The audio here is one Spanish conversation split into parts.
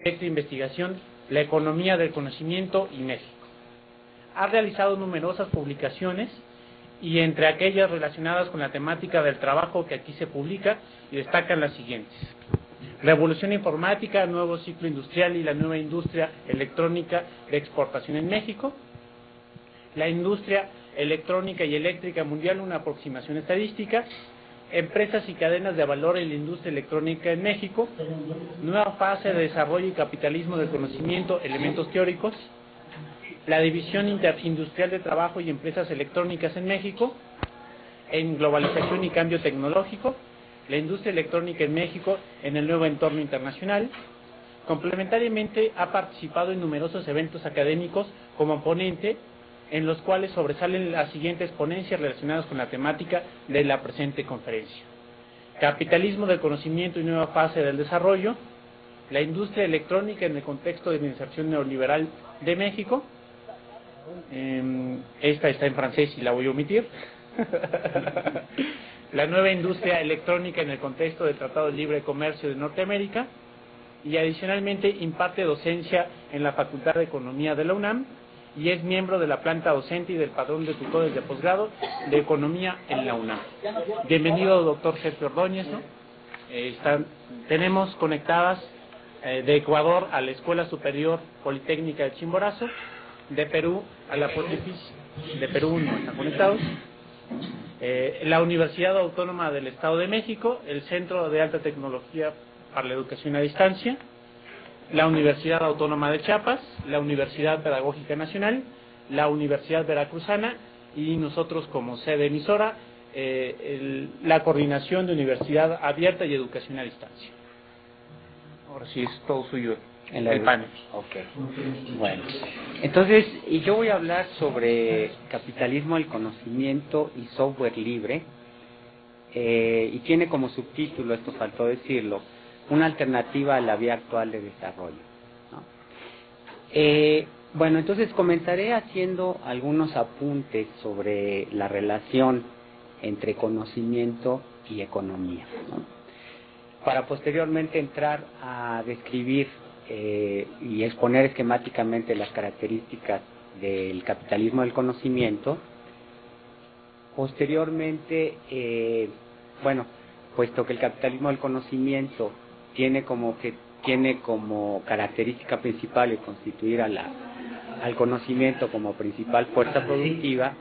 de investigación La economía del conocimiento y México. Ha realizado numerosas publicaciones y entre aquellas relacionadas con la temática del trabajo que aquí se publica y destacan las siguientes: Revolución informática, nuevo ciclo industrial y la nueva industria electrónica de exportación en México. La industria electrónica y eléctrica mundial, una aproximación estadística. Empresas y cadenas de valor en la industria electrónica en México. Nueva fase de desarrollo y capitalismo del conocimiento, elementos teóricos. La división interindustrial de trabajo y empresas electrónicas en México. En globalización y cambio tecnológico. La industria electrónica en México en el nuevo entorno internacional. Complementariamente ha participado en numerosos eventos académicos como ponente, en los cuales sobresalen las siguientes ponencias relacionadas con la temática de la presente conferencia: Capitalismo del conocimiento y nueva fase del desarrollo, la industria electrónica en el contexto de la inserción neoliberal de México. Esta está en francés y la voy a omitir. La nueva industria electrónica en el contexto del Tratado de Libre Comercio de Norteamérica. Y adicionalmente imparte docencia en la Facultad de Economía de la UNAM y es miembro de la planta docente y del padrón de tutores de posgrado de Economía en la UNAM. Bienvenido, doctor Sergio Ordóñez, ¿no? Tenemos conectadas de Ecuador a la Escuela Superior Politécnica de Chimborazo, de Perú a la Pontificia, de Perú no están conectados, la Universidad Autónoma del Estado de México, el Centro de Alta Tecnología para la Educación a Distancia, la Universidad Autónoma de Chiapas, la Universidad Pedagógica Nacional, la Universidad Veracruzana y nosotros como sede emisora, la Coordinación de Universidad Abierta y Educación a Distancia. Ahora sí es todo suyo el panel. Okay. Bueno, entonces y yo voy a hablar sobre capitalismo del conocimiento y software libre, y tiene como subtítulo, esto faltó decirlo, una alternativa a la vía actual de desarrollo, ¿no? Bueno, entonces comenzaré haciendo algunos apuntes sobre la relación entre conocimiento y economía, ¿no? Para posteriormente entrar a describir y exponer esquemáticamente las características del capitalismo del conocimiento. Posteriormente, bueno, puesto que el capitalismo del conocimiento tiene como característica principal el constituir al conocimiento como principal fuerza productiva,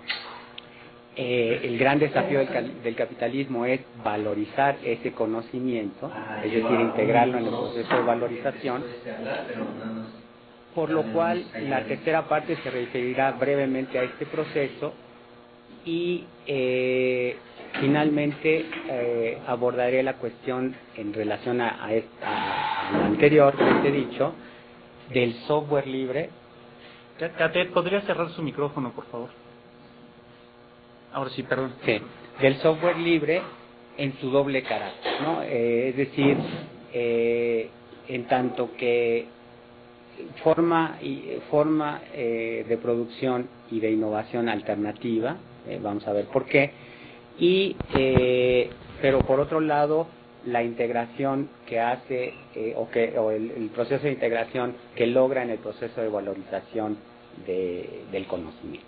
el gran desafío del capitalismo es valorizar ese conocimiento, es decir, integrarlo en el proceso de valorización, por lo cual la tercera parte se referirá brevemente a este proceso y finalmente abordaré la cuestión en relación a lo anteriormente dicho del software libre. Catet, ¿podría cerrar su micrófono, por favor? Ahora sí, perdón. Sí, del software libre en su doble carácter, ¿no? Es decir, en tanto que forma de producción y de innovación alternativa, vamos a ver por qué, pero por otro lado la integración que hace o el proceso de integración que logra en el proceso de valorización del conocimiento.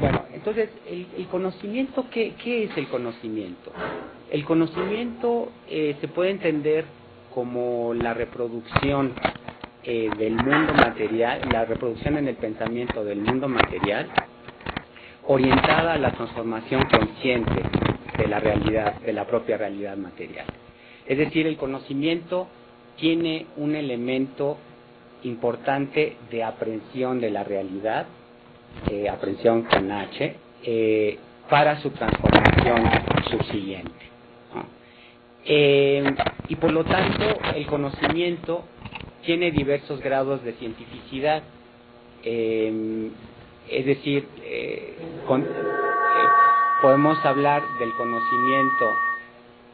Bueno, entonces el conocimiento, ¿qué es el conocimiento? El conocimiento se puede entender como la reproducción del mundo material, la reproducción en el pensamiento del mundo material, orientada a la transformación consciente de la realidad, de la propia realidad material. Es decir, el conocimiento tiene un elemento importante de aprehensión de la realidad, aprehensión con H, para su transformación subsiguiente, ¿no? Y por lo tanto, el conocimiento tiene diversos grados de cientificidad. Es decir, podemos hablar del conocimiento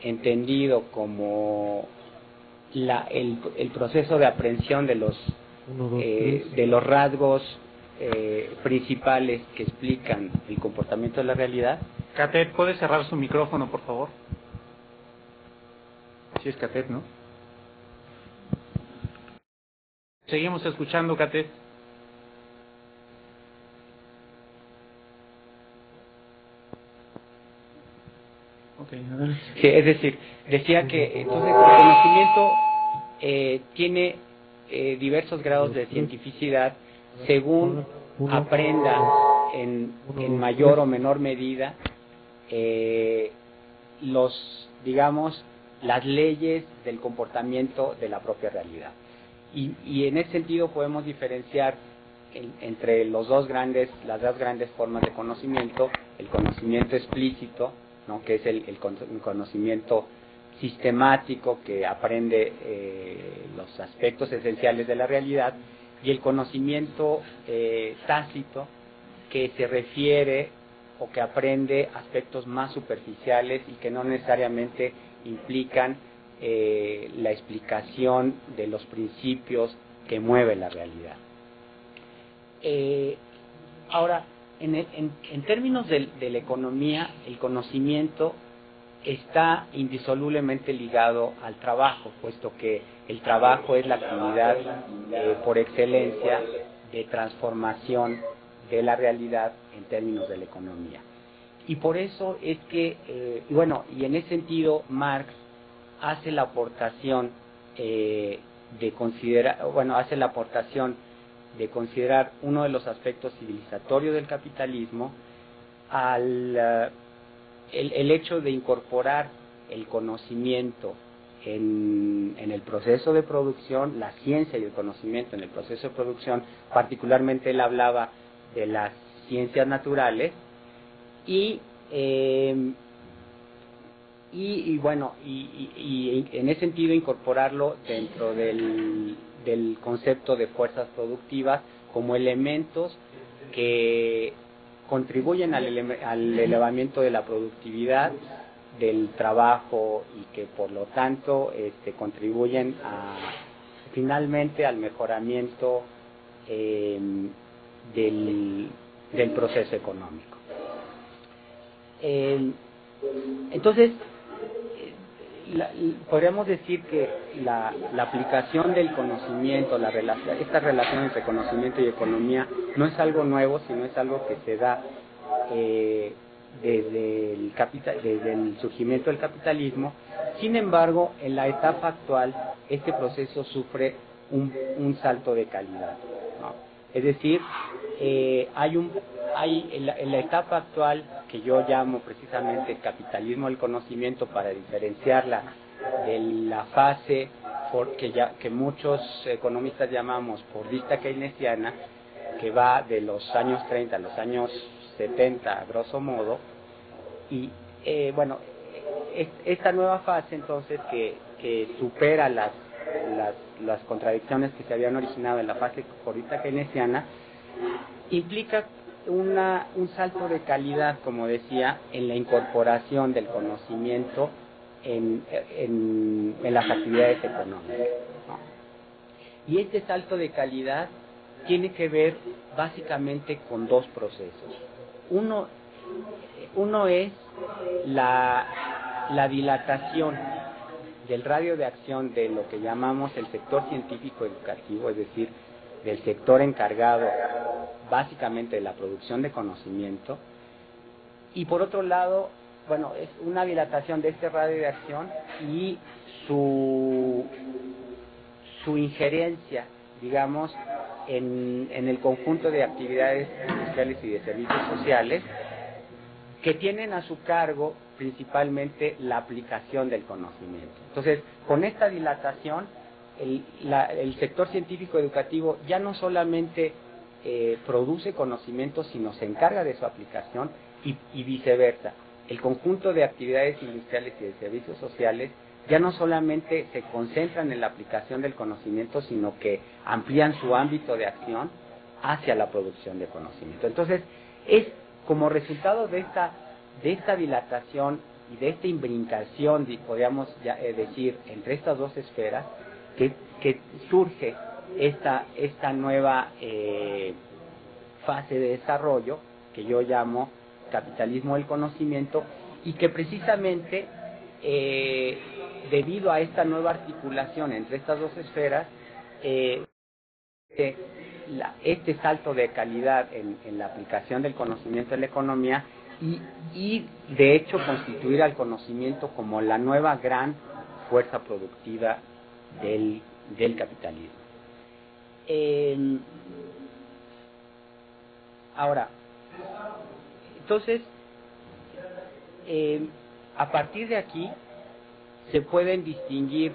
entendido como el proceso de aprehensión de los rasgos principales que explican el comportamiento de la realidad. Catet, ¿puede cerrar su micrófono, por favor? Sí es Catet, ¿no? Seguimos escuchando, Kate. Sí, es decir, decía que entonces el conocimiento tiene diversos grados de cientificidad según aprenda en mayor o menor medida digamos, las leyes del comportamiento de la propia realidad. Y en ese sentido podemos diferenciar entre las dos grandes formas de conocimiento: el conocimiento explícito, ¿no?, que es el conocimiento sistemático que aprende los aspectos esenciales de la realidad, y el conocimiento tácito, que se refiere o que aprende aspectos más superficiales y que no necesariamente implican la explicación de los principios que mueven la realidad. Ahora, en términos de la economía, el conocimiento está indisolublemente ligado al trabajo, puesto que el trabajo es la actividad por excelencia de transformación de la realidad en términos de la economía. Y por eso es que, y en ese sentido Marx hace la aportación de considerar uno de los aspectos civilizatorios del capitalismo el hecho de incorporar el conocimiento en el proceso de producción, la ciencia y el conocimiento en el proceso de producción. Particularmente él hablaba de las ciencias naturales y en ese sentido incorporarlo dentro del concepto de fuerzas productivas como elementos que contribuyen al elevamiento de la productividad del trabajo y que por lo tanto contribuyen finalmente al mejoramiento del proceso económico. Entonces, podríamos decir que la aplicación del conocimiento, esta relación entre conocimiento y economía, no es algo nuevo, sino es algo que se da desde el surgimiento del capitalismo. Sin embargo, en la etapa actual, este proceso sufre un salto de calidad, ¿no? Es decir, en la etapa actual, que yo llamo precisamente capitalismo del conocimiento para diferenciarla de la fase que muchos economistas llamamos fordista keynesiana, que va de los años 30 a los años 70, a grosso modo. Y esta nueva fase entonces que supera las contradicciones que se habían originado en la fase fordista keynesiana, implica un salto de calidad, como decía, en la incorporación del conocimiento en las actividades económicas, ¿no? Y este salto de calidad tiene que ver básicamente con dos procesos. Uno es la dilatación del radio de acción de lo que llamamos el sector científico educativo, es decir, del sector encargado básicamente de la producción de conocimiento, y por otro lado, es una dilatación de este radio de acción y su injerencia, digamos, en el conjunto de actividades industriales y de servicios sociales que tienen a su cargo principalmente la aplicación del conocimiento. Entonces, con esta dilatación, el sector científico educativo ya no solamente produce conocimiento, sino se encarga de su aplicación y viceversa. El conjunto de actividades industriales y de servicios sociales ya no solamente se concentran en la aplicación del conocimiento, sino que amplían su ámbito de acción hacia la producción de conocimiento. Entonces, es como resultado de esta dilatación y de esta imbricación, podríamos decir, entre estas dos esferas, que surge esta nueva fase de desarrollo que yo llamo capitalismo del conocimiento, y que precisamente debido a esta nueva articulación entre estas dos esferas este salto de calidad en la aplicación del conocimiento en la economía y de hecho constituir al conocimiento como la nueva gran fuerza productiva del capitalismo. Ahora, entonces, a partir de aquí se pueden distinguir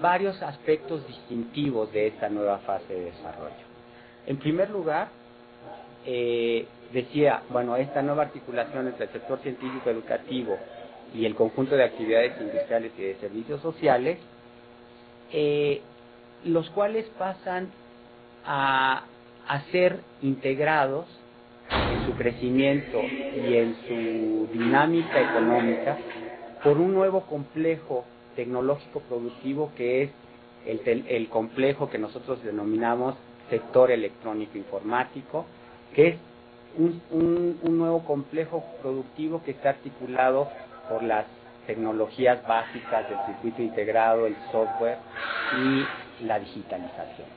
varios aspectos distintivos de esta nueva fase de desarrollo. En primer lugar, decía, bueno, esta nueva articulación entre el sector científico educativo y el conjunto de actividades industriales y de servicios sociales, los cuales pasan a ser integrados en su crecimiento y en su dinámica económica por un nuevo complejo tecnológico productivo que es el complejo que nosotros denominamos sector electrónico informático, que es un nuevo complejo productivo que está articulado por las tecnologías básicas del circuito integrado, el software y la digitalización.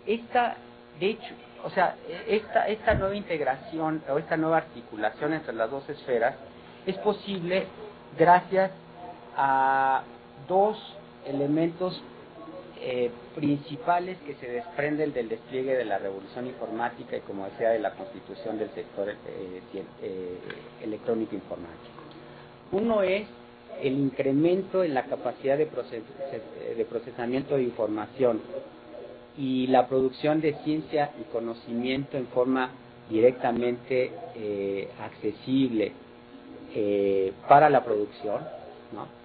Esta nueva integración o esta nueva articulación entre las dos esferas es posible gracias a dos elementos principales que se desprenden del despliegue de la revolución informática y, como decía, de la constitución del sector electrónico informático. Uno es el incremento en la capacidad de procesamiento de información y la producción de ciencia y conocimiento en forma directamente accesible para la producción, ¿no?,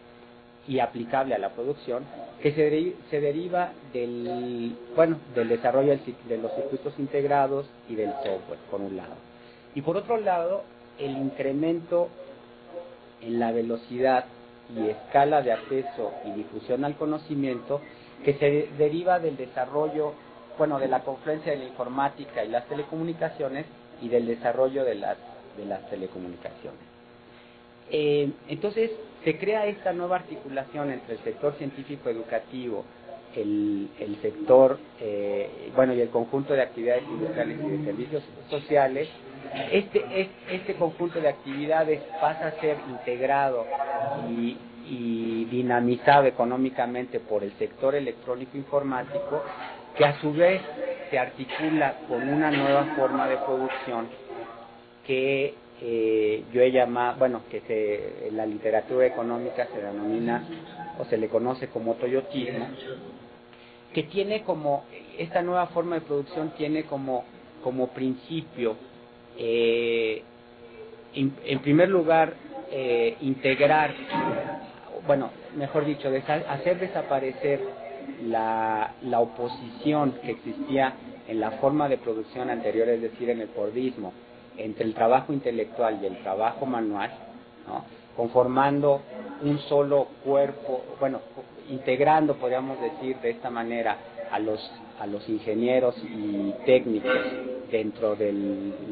y aplicable a la producción, que se deriva del desarrollo de los circuitos integrados y del software, por un lado. Y por otro lado, el incremento en la velocidad y escala de acceso y difusión al conocimiento que se deriva del desarrollo, de la confluencia de la informática y las telecomunicaciones y del desarrollo de las telecomunicaciones. Entonces, se crea esta nueva articulación entre el sector científico educativo, el sector, y el conjunto de actividades industriales y de servicios sociales. Este conjunto de actividades pasa a ser integrado y dinamizado económicamente por el sector electrónico informático, que a su vez se articula con una nueva forma de producción que yo he llamado, en la literatura económica se denomina o se le conoce como toyotismo, que tiene esta nueva forma de producción tiene como principio, en primer lugar, integrar, hacer desaparecer la oposición que existía en la forma de producción anterior, es decir, en el fordismo, entre el trabajo intelectual y el trabajo manual, ¿no?, conformando un solo cuerpo, integrando, podríamos decir de esta manera, a los ingenieros y técnicos dentro de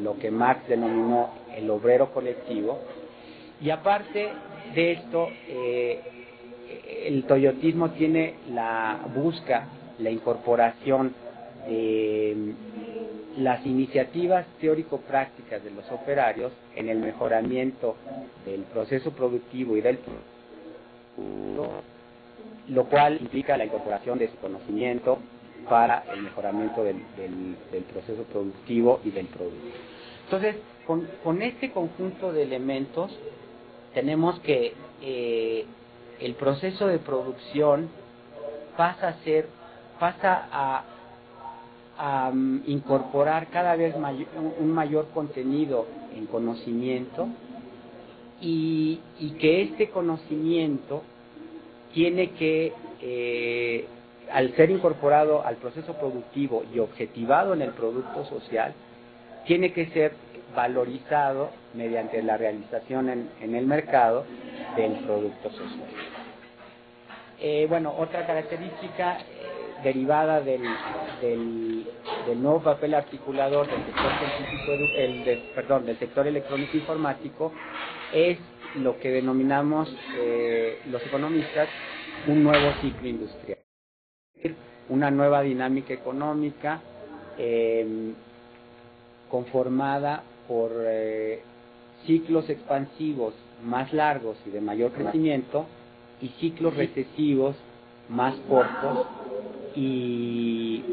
lo que Marx denominó el obrero colectivo. Y aparte de esto, el toyotismo busca la incorporación de las iniciativas teórico-prácticas de los operarios en el mejoramiento del proceso productivo y del producto, lo cual implica la incorporación de su conocimiento para el mejoramiento del proceso productivo y del producto. Entonces, con este conjunto de elementos, tenemos que el proceso de producción pasa a incorporar cada vez un mayor contenido en conocimiento y que este conocimiento tiene que, al ser incorporado al proceso productivo y objetivado en el producto social, tiene que ser valorizado mediante la realización en el mercado del producto social. Otra característica derivada del nuevo papel articulador del sector científico, del sector electrónico informático, es lo que denominamos los economistas un nuevo ciclo industrial. una nueva dinámica económica conformada por ciclos expansivos más largos y de mayor crecimiento y ciclos recesivos más cortos y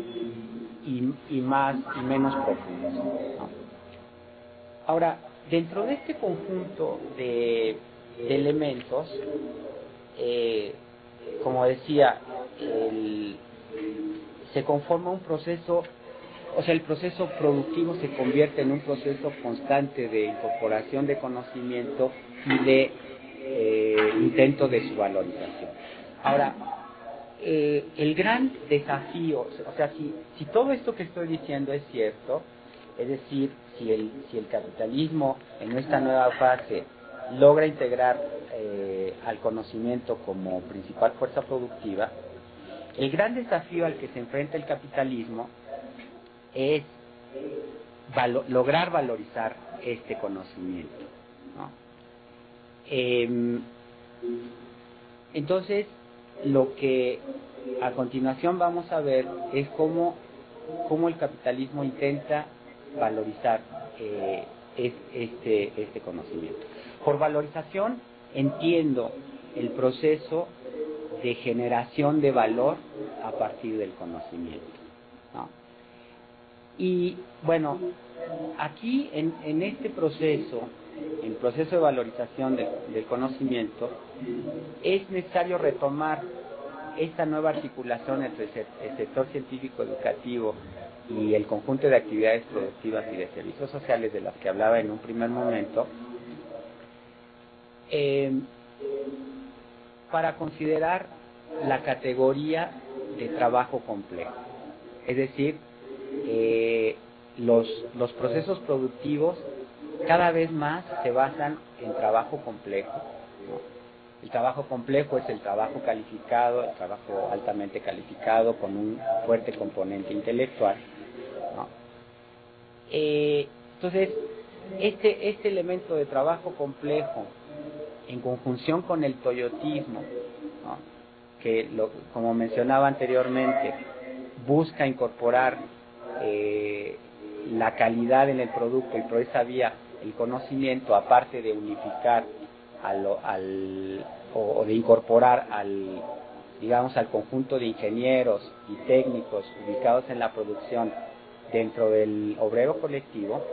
menos profundos, ¿no? Ahora, dentro de este conjunto de elementos, como decía, se conforma un proceso, o sea, el proceso productivo se convierte en un proceso constante de incorporación de conocimiento y de intento de su valorización. Ahora, el gran desafío, o sea, si todo esto que estoy diciendo es cierto, es decir, si el capitalismo en esta nueva fase logra integrar al conocimiento como principal fuerza productiva, el gran desafío al que se enfrenta el capitalismo es lograr valorizar este conocimiento, ¿no? Entonces, lo que a continuación vamos a ver es cómo el capitalismo intenta valorizar este conocimiento. Por valorización entiendo el proceso de generación de valor a partir del conocimiento, ¿no? Y bueno, aquí en este proceso, el proceso de valorización del conocimiento, es necesario retomar esta nueva articulación entre el sector científico educativo y el conjunto de actividades productivas y de servicios sociales de las que hablaba en un primer momento, para considerar la categoría de trabajo complejo. Es decir, los procesos productivos cada vez más se basan en trabajo complejo, ¿no? El trabajo complejo es el trabajo calificado, el trabajo altamente calificado con un fuerte componente intelectual, ¿no? Entonces, este elemento de trabajo complejo, en conjunción con el toyotismo, ¿no?, que como mencionaba anteriormente, busca incorporar la calidad en el producto y por esa vía el conocimiento, aparte de unificar o de incorporar al conjunto de ingenieros y técnicos ubicados en la producción dentro del obrero colectivo.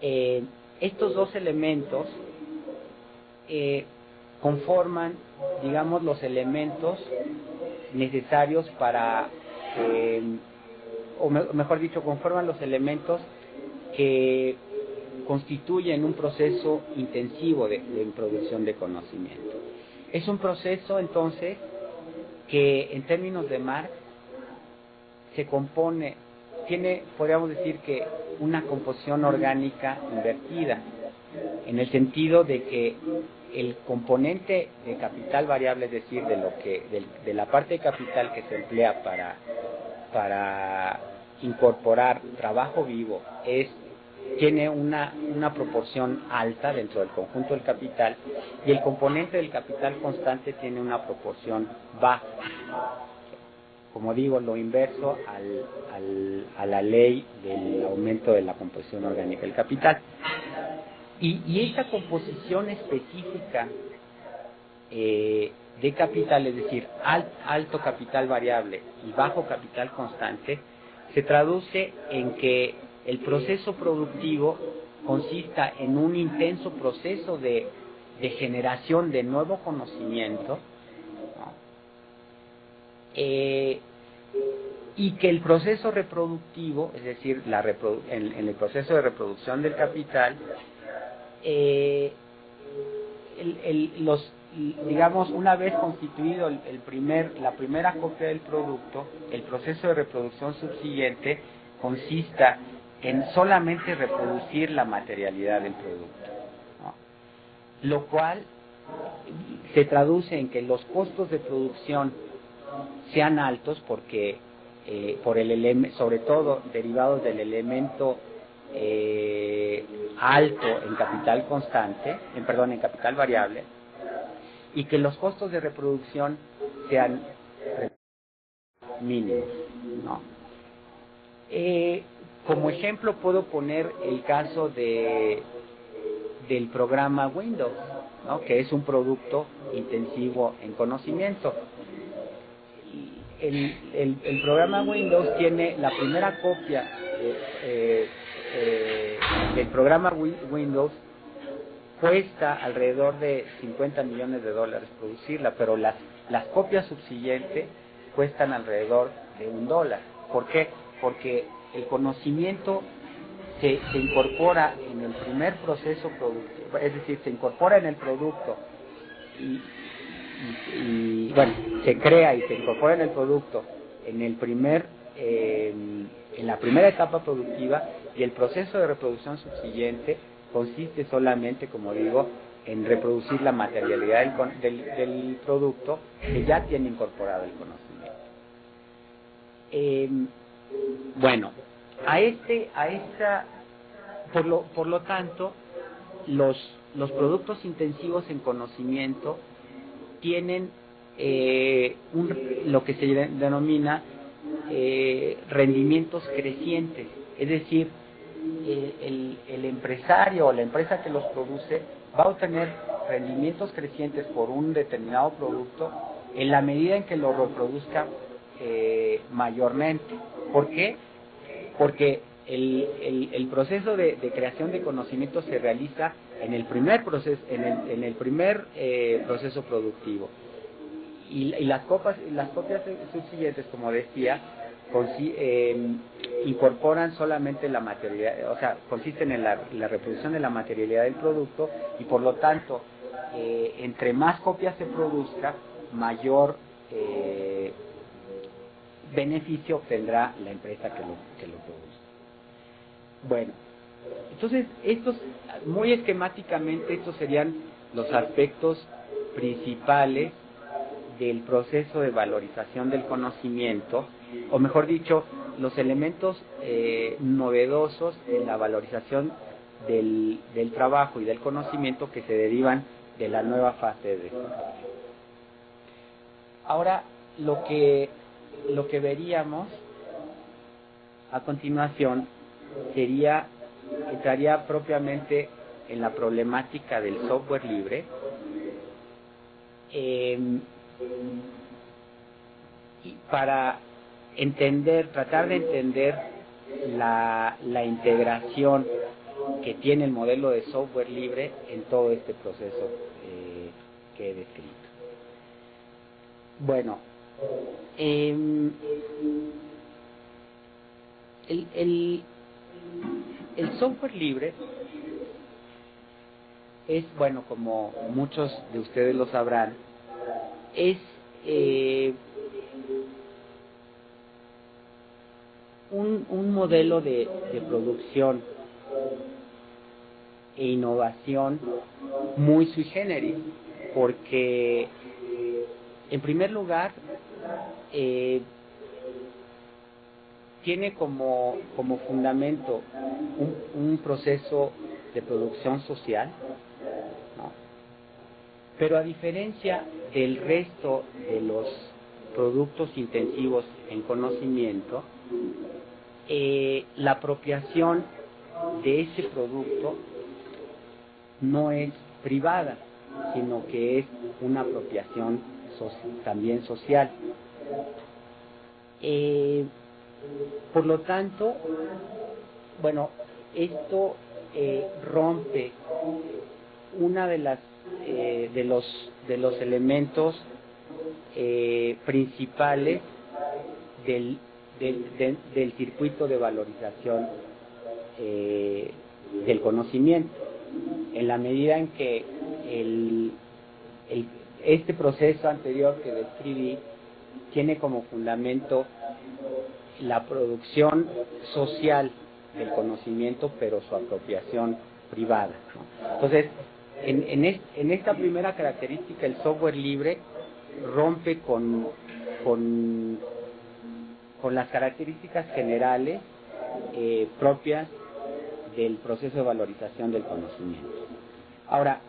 Estos dos elementos conforman, digamos, los elementos necesarios para, mejor dicho, conforman los elementos que constituyen un proceso intensivo de producción de conocimiento. Es un proceso, entonces, que en términos de Marx se compone, podríamos decir que una composición orgánica invertida, en el sentido de que el componente de capital variable, es decir, de la parte de capital que se emplea para incorporar trabajo vivo, tiene una proporción alta dentro del conjunto del capital, y el componente del capital constante tiene una proporción baja. Como digo, lo inverso a la ley del aumento de la composición orgánica del capital. Y esta composición específica de capital, es decir, alto capital variable y bajo capital constante, se traduce en que el proceso productivo consista en un intenso proceso de generación de nuevo conocimiento, ¿no?, y que el proceso reproductivo, es decir, en el proceso de reproducción del capital, digamos, una vez constituido la primera copia del producto, el proceso de reproducción subsiguiente consista en solamente reproducir la materialidad del producto, ¿no?, lo cual se traduce en que los costos de producción sean altos porque sobre todo derivados del elemento alto en capital constante, en capital variable, y que los costos de reproducción sean mínimos, ¿no? Como ejemplo puedo poner el caso del programa Windows, ¿no? Que es un producto intensivo en conocimiento. El programa Windows tiene la primera copia del programa Windows, cuesta alrededor de $50 millones producirla, pero las copias subsiguientes cuestan alrededor de $1. ¿Por qué? Porque el conocimiento se incorpora en el primer proceso productivo, es decir, se incorpora en el producto y bueno, se crea y se incorpora en el producto en la primera etapa productiva, y el proceso de reproducción subsiguiente consiste solamente, como digo, en reproducir la materialidad del producto que ya tiene incorporado el conocimiento. Bueno, por lo tanto, los productos intensivos en conocimiento tienen lo que se denomina rendimientos crecientes, es decir, el empresario o la empresa que los produce va a obtener rendimientos crecientes por un determinado producto en la medida en que lo reproduzca mayormente. ¿Por qué? Porque el proceso de creación de conocimiento se realiza en el primer proceso, proceso productivo, y las copias subsiguientes, como decía, incorporan solamente la materialidad, o sea, consisten en la reproducción de la materialidad del producto, y por lo tanto, entre más copias se produzca, mayor beneficio obtendrá la empresa que lo produce. Bueno, entonces, muy esquemáticamente, estos serían los aspectos principales del proceso de valorización del conocimiento, o mejor dicho, los elementos novedosos en la valorización del trabajo y del conocimiento que se derivan de la nueva fase de desarrollo. Ahora, lo que veríamos a continuación entraría propiamente en la problemática del software libre, y para tratar de entender la integración que tiene el modelo de software libre en todo este proceso que he descrito. Bueno, el software libre es, bueno, como muchos de ustedes lo sabrán, es un modelo de producción e innovación muy sui generis, porque en primer lugar tiene como fundamento un proceso de producción social, ¿no? Pero a diferencia del resto de los productos intensivos en conocimiento, la apropiación de ese producto no es privada, sino que es una apropiación también social. Por lo tanto, bueno, esto rompe una de los elementos principales del circuito de valorización del conocimiento, en la medida en que este proceso anterior que describí tiene como fundamento la producción social del conocimiento, pero su apropiación privada, ¿no? Entonces, en esta primera característica, el software libre rompe con las características generales propias del proceso de valorización del conocimiento. Ahora,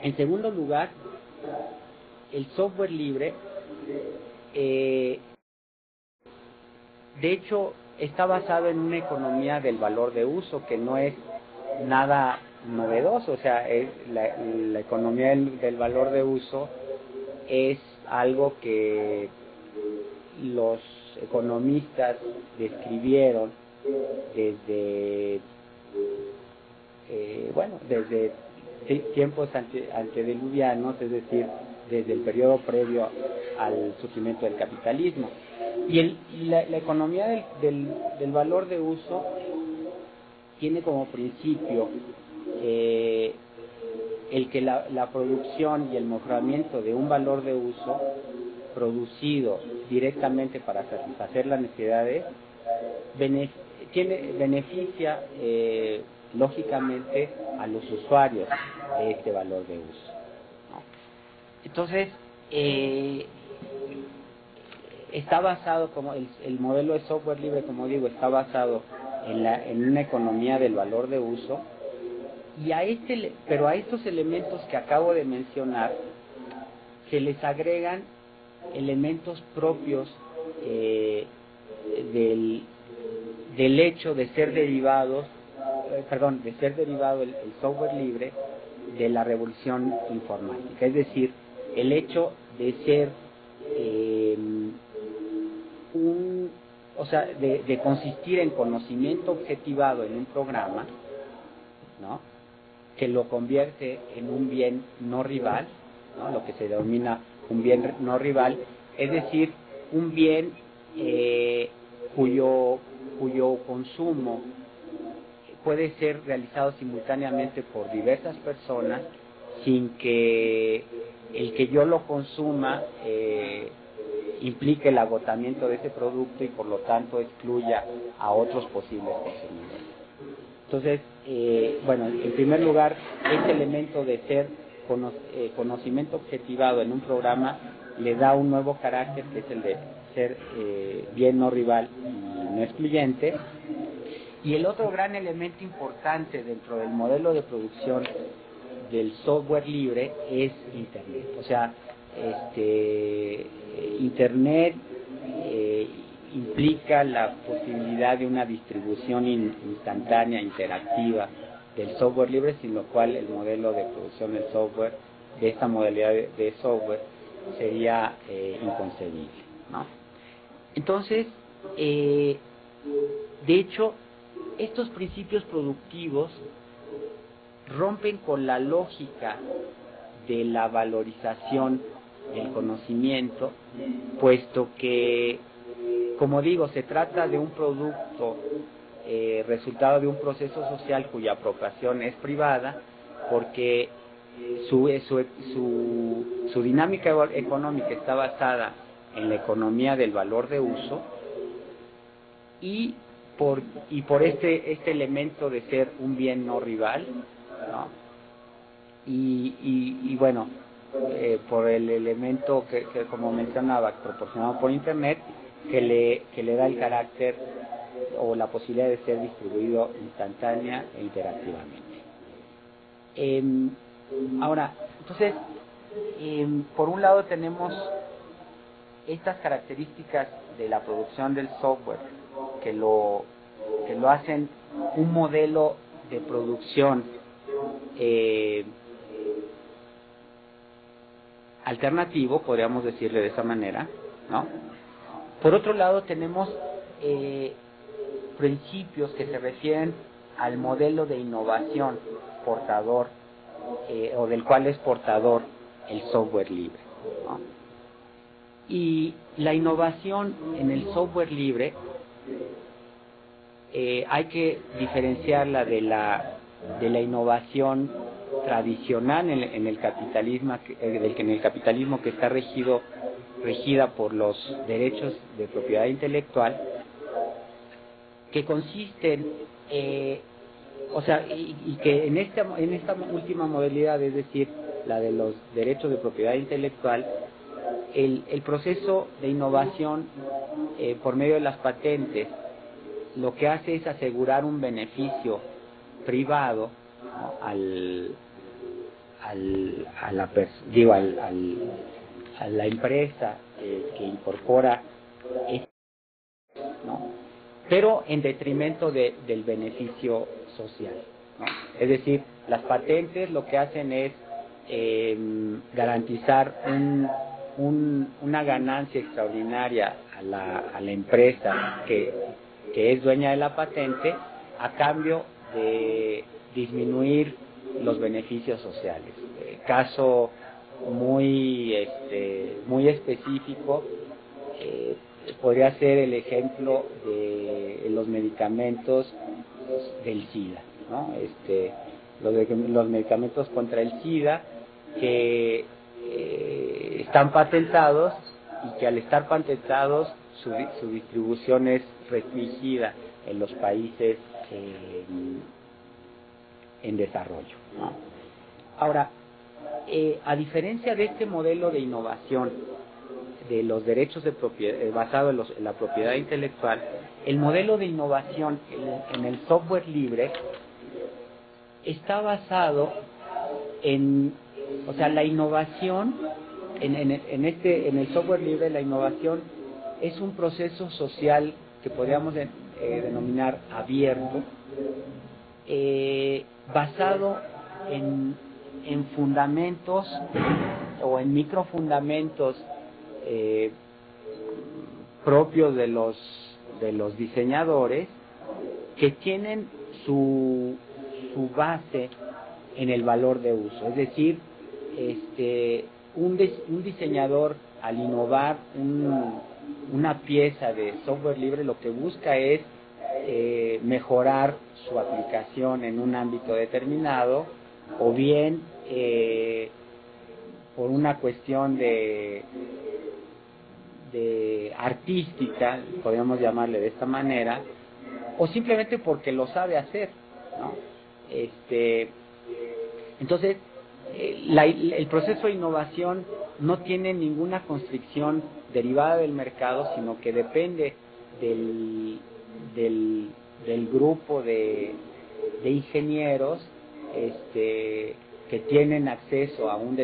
en segundo lugar, el software libre de hecho, está basado en una economía del valor de uso, que no es nada novedoso. O sea, la economía del valor de uso es algo que los economistas describieron desde desde tiempos antediluvianos, es decir, desde el periodo previo al surgimiento del capitalismo. Y la economía del valor de uso tiene como principio el que la producción y el mejoramiento de un valor de uso producido directamente para satisfacer las necesidades beneficia lógicamente a los usuarios de este valor de uso, ¿no? Entonces, está basado, como el modelo de software libre, como digo, está basado en una economía del valor de uso, y pero a estos elementos que acabo de mencionar se les agregan elementos propios del hecho de ser derivado el software libre de la revolución informática, es decir, el hecho de ser de consistir en conocimiento objetivado en un programa, ¿no?, que lo convierte en un bien no rival, ¿no?, lo que se denomina un bien no rival, es decir, un bien cuyo consumo puede ser realizado simultáneamente por diversas personas sin que el que yo lo consuma implique el agotamiento de ese producto y por lo tanto excluya a otros posibles consumidores. Entonces, en primer lugar, este elemento de ser conocimiento objetivado en un programa le da un nuevo carácter, que es el de ser bien no rival y no excluyente. Y el otro gran elemento importante dentro del modelo de producción del software libre es Internet. O sea, Internet implica la posibilidad de una distribución instantánea, interactiva del software libre, sin lo cual el modelo de producción del software, de esta modalidad de software, sería inconcebible, ¿no? Entonces, de hecho, estos principios productivos rompen con la lógica de la valorización del conocimiento, puesto que, como digo, se trata de un producto resultado de un proceso social cuya apropiación es privada, porque su dinámica económica está basada en la economía del valor de uso, y por este elemento de ser un bien no rival, ¿no?, y por el elemento que como mencionaba, proporcionado por Internet, que le da el carácter o la posibilidad de ser distribuido instantánea e interactivamente. Ahora, entonces, por un lado tenemos estas características de la producción del software que lo hacen un modelo de producción alternativo, podríamos decirle de esa manera, ¿no? Por otro lado tenemos principios que se refieren al modelo de innovación portador, o del cual es portador el software libre, ¿no? Y la innovación en el software libre hay que diferenciarla de la innovación tradicional en el capitalismo, que está regida por los derechos de propiedad intelectual, que consisten y que en esta última modalidad, es decir, la de los derechos de propiedad intelectual, el proceso de innovación por medio de las patentes lo que hace es asegurar un beneficio privado, ¿no?, a la empresa que incorpora, ¿no?, pero en detrimento del beneficio social, ¿no? Es decir, las patentes lo que hacen es garantizar una ganancia extraordinaria a la empresa que es dueña de la patente, a cambio de disminuir los beneficios sociales. Caso muy específico podría ser el ejemplo de los medicamentos del SIDA, ¿no? Los medicamentos contra el SIDA que están patentados y que al estar patentados su distribución es restringida en los países en desarrollo, ¿no? Ahora, a diferencia de este modelo de innovación de los derechos de propiedad basado en la propiedad intelectual, el modelo de innovación en el software libre está basado la innovación en el software libre, la innovación es un proceso social que podríamos denominar abierto, basado en fundamentos o en microfundamentos propios de los diseñadores, que tienen su base en el valor de uso. Es decir, un diseñador, al innovar una pieza de software libre, lo que busca es mejorar su aplicación en un ámbito determinado, o bien por una cuestión de artística, podríamos llamarle de esta manera, o simplemente porque lo sabe hacer, ¿no? Entonces, el proceso de innovación no tiene ninguna constricción derivada del mercado, sino que depende del grupo de ingenieros que tienen acceso a una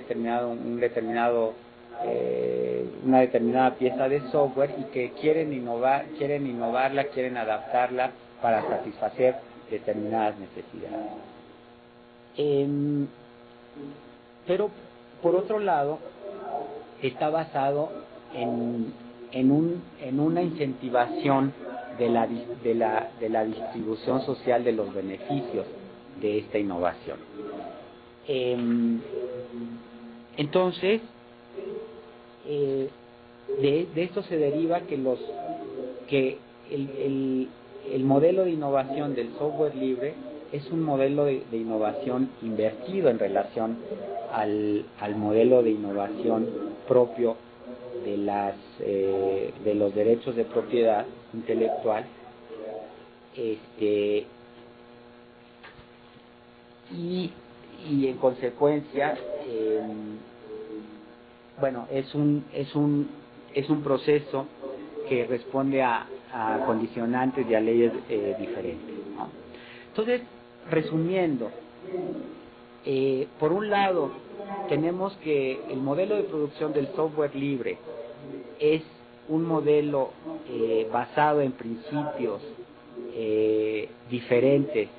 determinada pieza de software y que quieren innovarla, quieren adaptarla para satisfacer determinadas necesidades. Pero por otro lado, está basado en una incentivación de la distribución social de los beneficios de esta innovación. Entonces, de esto se deriva que el modelo de innovación del software libre es un modelo de innovación invertido en relación al modelo de innovación propio de los derechos de propiedad intelectual, y en consecuencia es un proceso que responde a condicionantes y a leyes diferentes, ¿no? Entonces, resumiendo, por un lado tenemos que el modelo de producción del software libre es un modelo basado en principios diferentes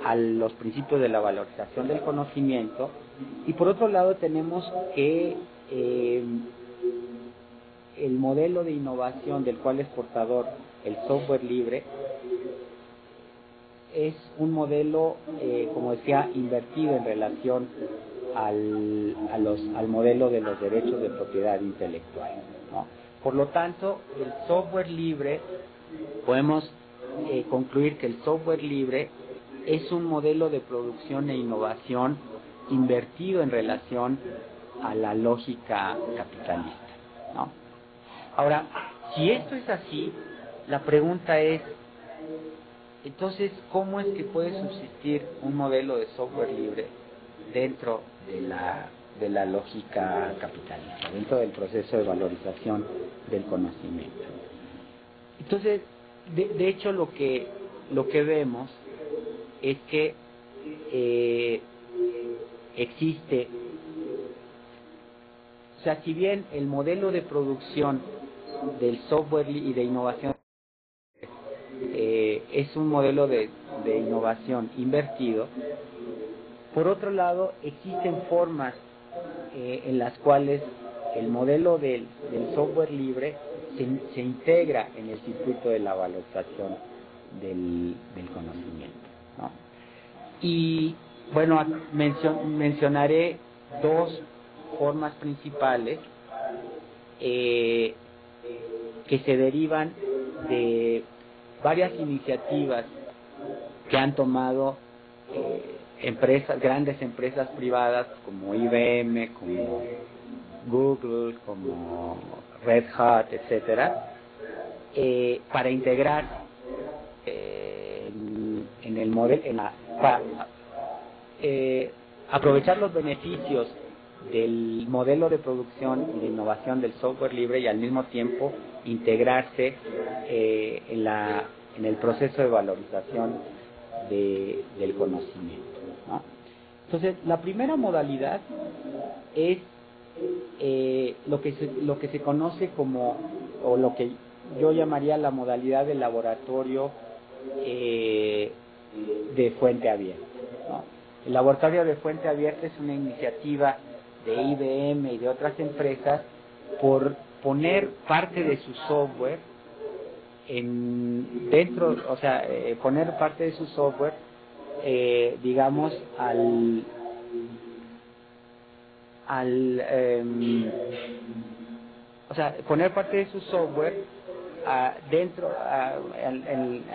a los principios de la valorización del conocimiento, y por otro lado tenemos que el modelo de innovación del cual es portador el software libre es un modelo, como decía, invertido en relación al modelo de los derechos de propiedad intelectual, ¿no? Por lo tanto, el software libre, podemos concluir que el software libre es un modelo de producción e innovación invertido en relación a la lógica capitalista, ¿no? Ahora, si esto es así, la pregunta es, entonces, ¿cómo es que puede subsistir un modelo de software libre dentro de la lógica capitalista, dentro del proceso de valorización del conocimiento? Entonces, de hecho, lo que vemos es que existe, o sea, si bien el modelo de producción del software y de innovación es un modelo de innovación invertido. Por otro lado, existen formas en las cuales el modelo del software libre se integra en el circuito de la valorización del conocimiento, ¿no? Y bueno, mencionaré dos formas principales que se derivan de varias iniciativas que han tomado grandes empresas privadas como IBM, como Google, como Red Hat, etcétera, para integrar en el modelo, para aprovechar los beneficios del modelo de producción y de innovación del software libre y al mismo tiempo integrarse en el proceso de valorización del conocimiento, ¿no? Entonces, la primera modalidad es lo que se conoce como, o lo que yo llamaría la modalidad de laboratorio de fuente abierta, ¿no? El laboratorio de fuente abierta es una iniciativa de IBM y de otras empresas por poner parte de su software poner parte de su software, digamos, poner parte de su software a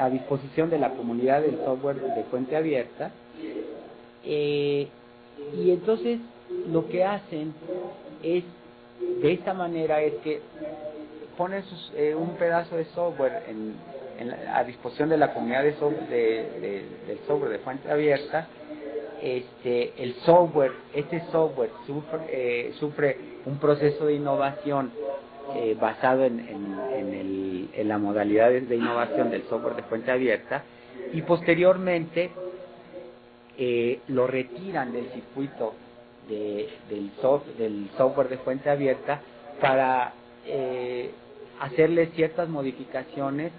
disposición de la comunidad del software de fuente abierta, y entonces lo que hacen es, de esta manera, es que ponen un pedazo de software a disposición de la comunidad del software de fuente abierta. Este software sufre un proceso de innovación basado en la modalidad de innovación del software de fuente abierta, y posteriormente lo retiran del circuito del software de fuente abierta para hacerle ciertas modificaciones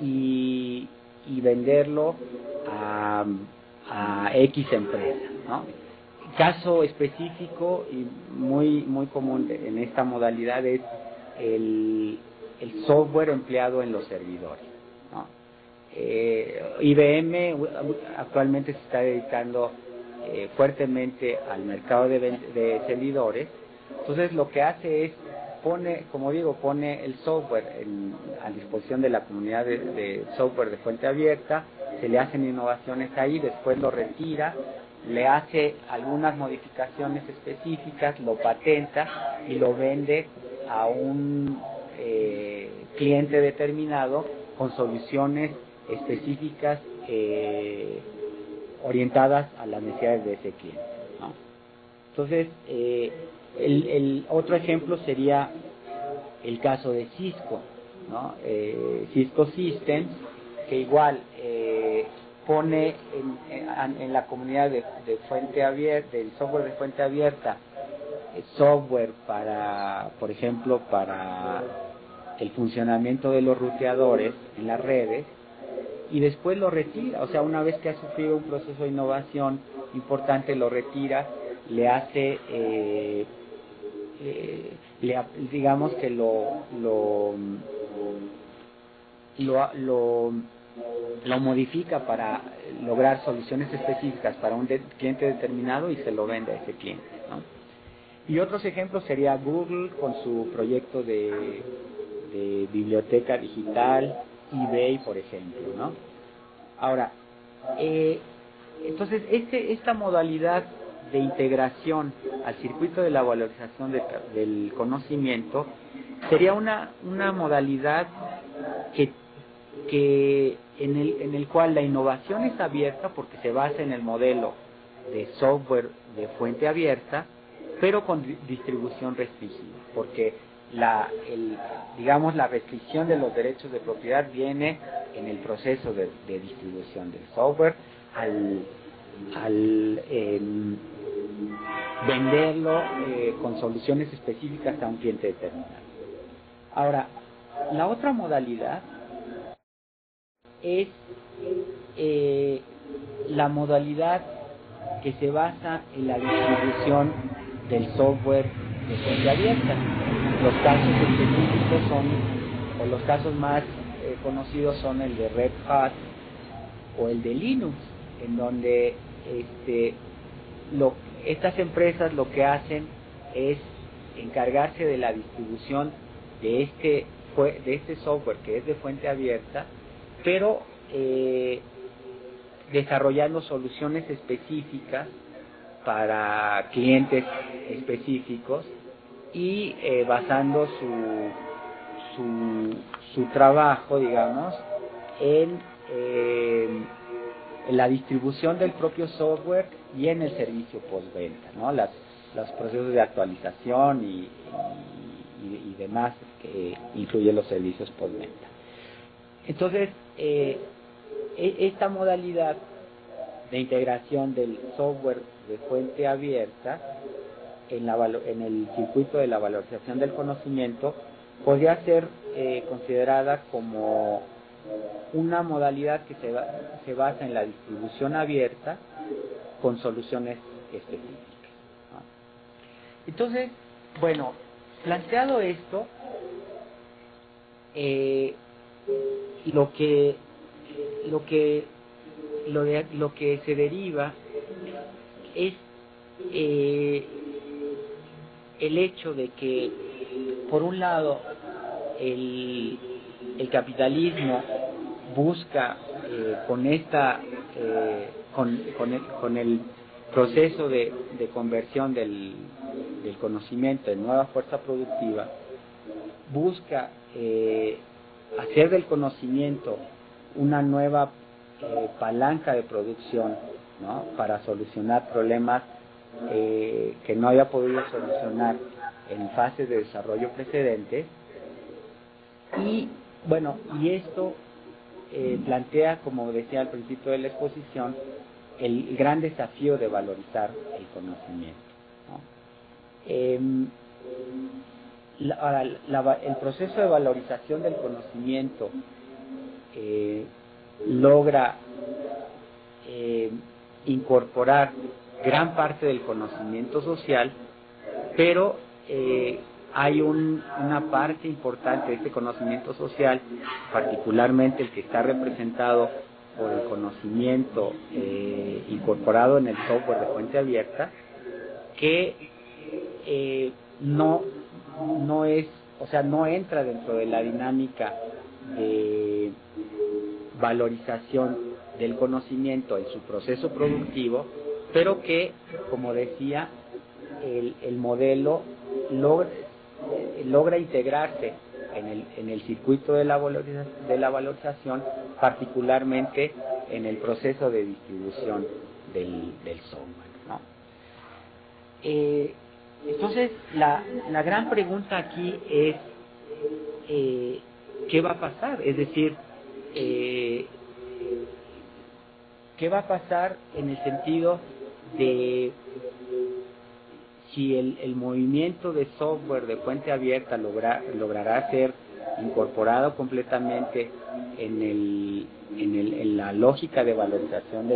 y venderlo a X empresa, ¿no? Caso específico y muy común en esta modalidad es el software empleado en los servidores, ¿no? IBM actualmente se está dedicando fuertemente al mercado de servidores. Entonces lo que hace es pone el software a disposición de la comunidad de software de fuente abierta, se le hacen innovaciones ahí, después lo retira, le hace algunas modificaciones específicas, lo patenta y lo vende a un cliente determinado con soluciones específicas orientadas a las necesidades de ese cliente, ¿no? Entonces, el otro ejemplo sería el caso de Cisco, ¿no? Cisco Systems, que igual pone en la comunidad de fuente abierta, del software de fuente abierta, software para, por ejemplo, para el funcionamiento de los ruteadores en las redes, y después lo retira. O sea, una vez que ha sufrido un proceso de innovación importante, lo retira, le hace digamos que lo modifica para lograr soluciones específicas para un cliente determinado y se lo vende a ese cliente, ¿no? Y otros ejemplos sería Google con su proyecto de biblioteca digital, eBay, por ejemplo, ¿no? Ahora, entonces esta modalidad de integración al circuito de la valorización del conocimiento sería una modalidad que en el cual la innovación es abierta porque se basa en el modelo de software de fuente abierta, pero con distribución restringida, porque la restricción de los derechos de propiedad viene en el proceso de distribución del software al venderlo con soluciones específicas a un cliente determinado. Ahora, la otra modalidad es la modalidad que se basa en la distribución del software de fuente abierta. Los casos específicos son, o los casos más conocidos son el de Red Hat o el de Linux, en donde estas empresas lo que hacen es encargarse de la distribución de este software que es de fuente abierta, pero desarrollando soluciones específicas para clientes específicos y basando su trabajo, digamos, en la distribución del propio software y en el servicio postventa, ¿no? Los procesos de actualización y demás que incluyen los servicios postventa. Entonces, esta modalidad de integración del software de fuente abierta en el circuito de la valorización del conocimiento podría ser considerada como una modalidad que se basa en la distribución abierta con soluciones específicas, ¿no? Entonces, bueno, planteado esto, lo que se deriva es el hecho de que, por un lado, el capitalismo busca con el proceso de conversión del conocimiento en nueva fuerza productiva, busca hacer del conocimiento una nueva palanca de producción, ¿no? Para solucionar problemas que no había podido solucionar en fases de desarrollo precedentes. Y bueno, y esto plantea, como decía al principio de la exposición, el gran desafío de valorizar el conocimiento, ¿no? El proceso de valorización del conocimiento logra incorporar gran parte del conocimiento social, pero hay una parte importante de este conocimiento social, particularmente el que está representado por el conocimiento incorporado en el software de fuente abierta, que no entra dentro de la dinámica de valorización del conocimiento en su proceso productivo, pero que, como decía, el modelo logra integrarse en el circuito de la valorización, particularmente en el proceso de distribución del software, ¿no? Entonces, la gran pregunta aquí es ¿qué va a pasar? Es decir, ¿qué va a pasar en el sentido de si el movimiento de software de fuente abierta logrará ser incorporado completamente en la lógica de valorización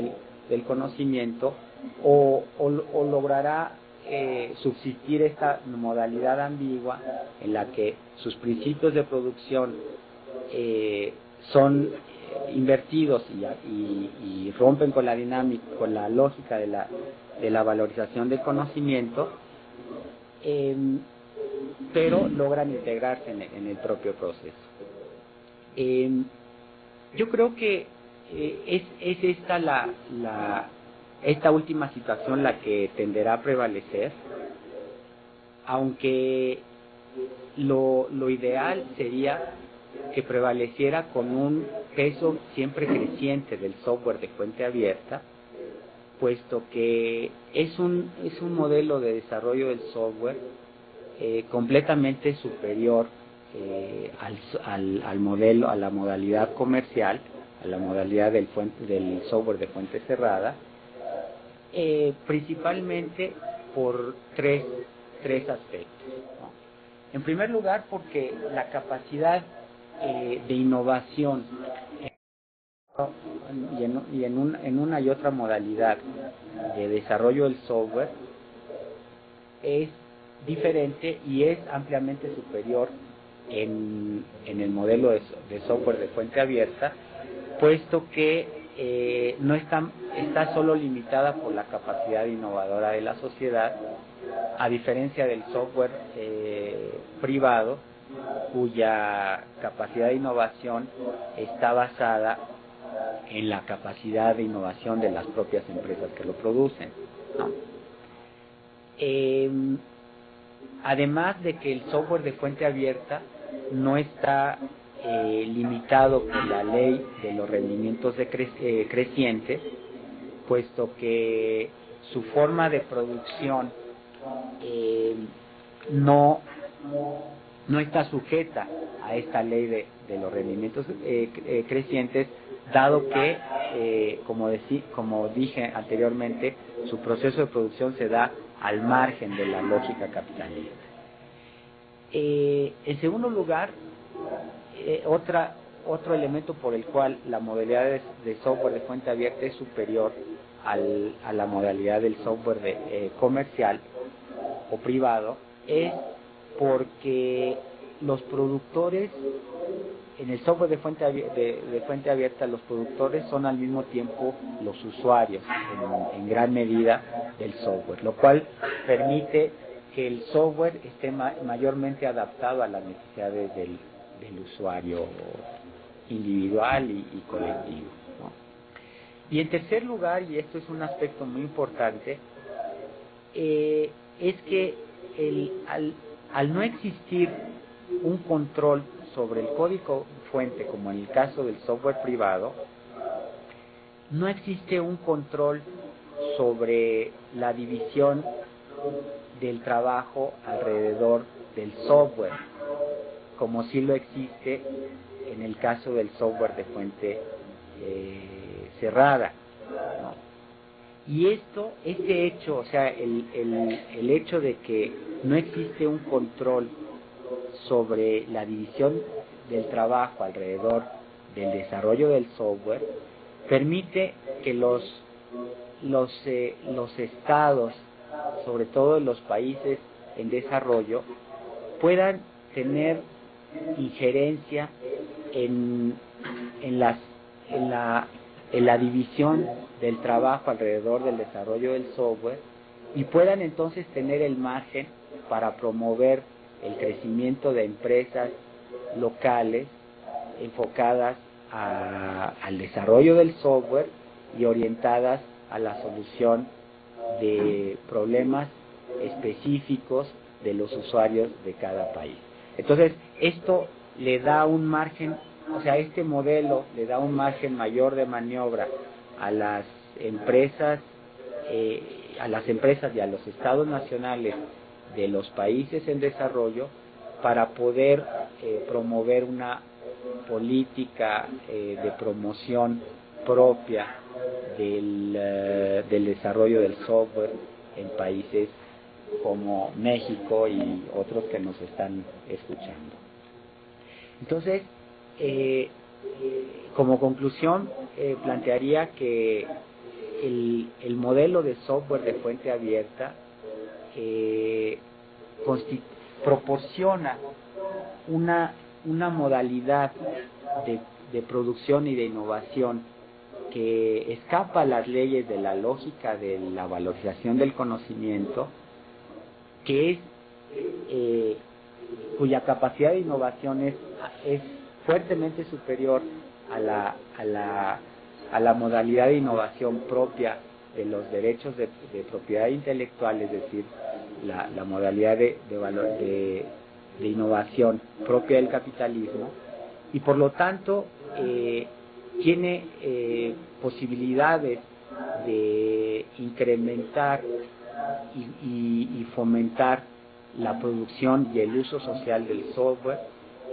del conocimiento, o logrará subsistir esta modalidad ambigua en la que sus principios de producción son invertidos y rompen con la dinámica, con la lógica de la valorización del conocimiento, pero logran integrarse en el propio proceso. Yo creo que es esta esta última situación la que tenderá a prevalecer, aunque lo ideal sería que prevaleciera con un peso siempre creciente del software de fuente abierta, puesto que es un modelo de desarrollo del software completamente superior al modelo, a la modalidad comercial, a la modalidad del software de fuente cerrada, principalmente por tres aspectos, ¿no? En primer lugar, porque la capacidad de innovación en una y otra modalidad de desarrollo del software es diferente y es ampliamente superior en el modelo de software de fuente abierta, puesto que no está solo limitada por la capacidad innovadora de la sociedad, a diferencia del software privado, cuya capacidad de innovación está basada en la capacidad de innovación de las propias empresas que lo producen, ¿no? Además de que el software de fuente abierta no está limitado por la ley de los rendimientos crecientes, puesto que su forma de producción no está sujeta a esta ley de los rendimientos crecientes, dado que, como dije anteriormente, su proceso de producción se da al margen de la lógica capitalista. En segundo lugar, otro elemento por el cual la modalidad de software de fuente abierta es superior a la modalidad del software comercial o privado es porque los productores, en el software de fuente abierta, los productores son al mismo tiempo los usuarios, en gran medida, del software, lo cual permite que el software esté mayormente adaptado a las necesidades del usuario individual y colectivo, ¿no? Y en tercer lugar, y esto es un aspecto muy importante, es que al no existir un control sobre el código fuente, como en el caso del software privado, no existe un control sobre la división del trabajo alrededor del software, como sí lo existe en el caso del software de fuente cerrada, ¿no? Y este hecho, o sea, el hecho de que no existe un control sobre la división del trabajo alrededor del desarrollo del software, permite que los estados, sobre todo en los países en desarrollo, puedan tener injerencia en la división del trabajo alrededor del desarrollo del software y puedan entonces tener el margen para promover el crecimiento de empresas locales enfocadas al desarrollo del software y orientadas a la solución de problemas específicos de los usuarios de cada país. Entonces, esto le da un margen, o sea, este modelo le da un margen mayor de maniobra a las empresas y a los estados nacionales de los países en desarrollo para poder promover una política de promoción propia del desarrollo del software en países como México y otros que nos están escuchando. Entonces, como conclusión, plantearía que el modelo de software de fuente abierta proporciona una modalidad de producción y de innovación que escapa a las leyes de la lógica de la valorización del conocimiento, que es cuya capacidad de innovación es fuertemente superior a la modalidad de innovación propia de los derechos de propiedad intelectual, es decir, la modalidad de innovación propia del capitalismo, y por lo tanto tiene posibilidades de incrementar y fomentar la producción y el uso social del software,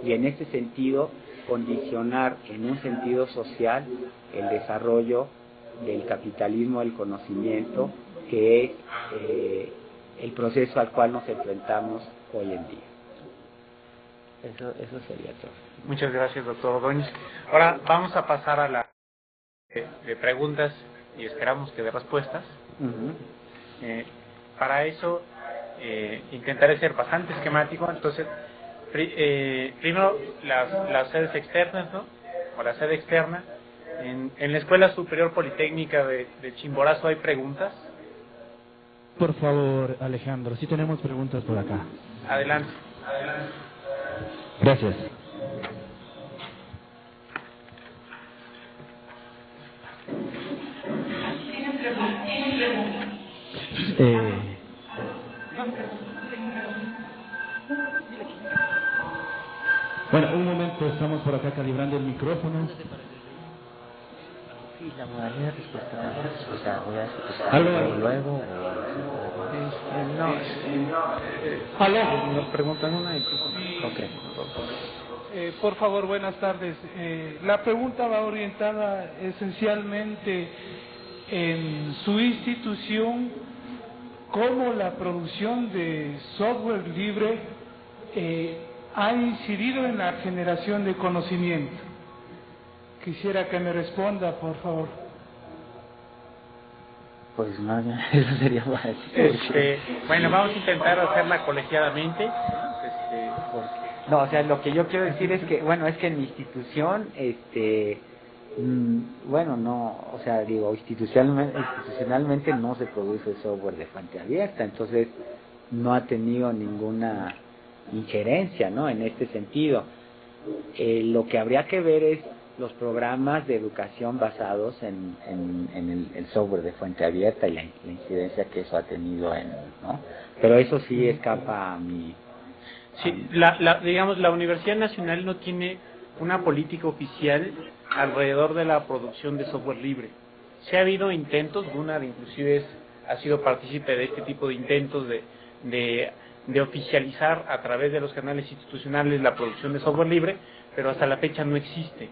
y en ese sentido condicionar en un sentido social el desarrollo del capitalismo del conocimiento, que es el proceso al cual nos enfrentamos hoy en día. Eso sería todo. Muchas gracias, doctor Ordóñez. Ahora vamos a pasar a la de preguntas y esperamos que de respuestas. Ujú. Para eso intentaré ser bastante esquemático. Entonces, primero las sedes externas, ¿no? O la sede externa. En la Escuela Superior Politécnica de Chimborazo hay preguntas. Por favor, Alejandro, sí tenemos preguntas por acá. Adelante. Gracias. Bueno, un momento, estamos por acá calibrando el micrófono. Sí, la modalidad de respuesta, o sea, voy a Aló. luego Nos preguntan una y ok. Por favor, buenas tardes. La pregunta va orientada esencialmente en su institución, cómo la producción de software libre ha incidido en la generación de conocimiento. Quisiera que me responda, por favor. Pues no, eso sería más. Bueno, vamos a intentar hacerla colegiadamente. No, o sea, lo que yo quiero decir es que, bueno, es que en mi institución, bueno, no, o sea, digo, institucionalmente no se produce software de fuente abierta, entonces no ha tenido ninguna injerencia, ¿no? En este sentido. Lo que habría que ver es los programas de educación basados en el software de fuente abierta y la incidencia que eso ha tenido ¿no? Pero eso sí escapa a mi... Sí, digamos, la Universidad Nacional no tiene una política oficial alrededor de la producción de software libre. Sí ha habido intentos, Gunnar inclusive ha sido partícipe de este tipo de intentos de oficializar a través de los canales institucionales la producción de software libre, pero hasta la fecha no existe.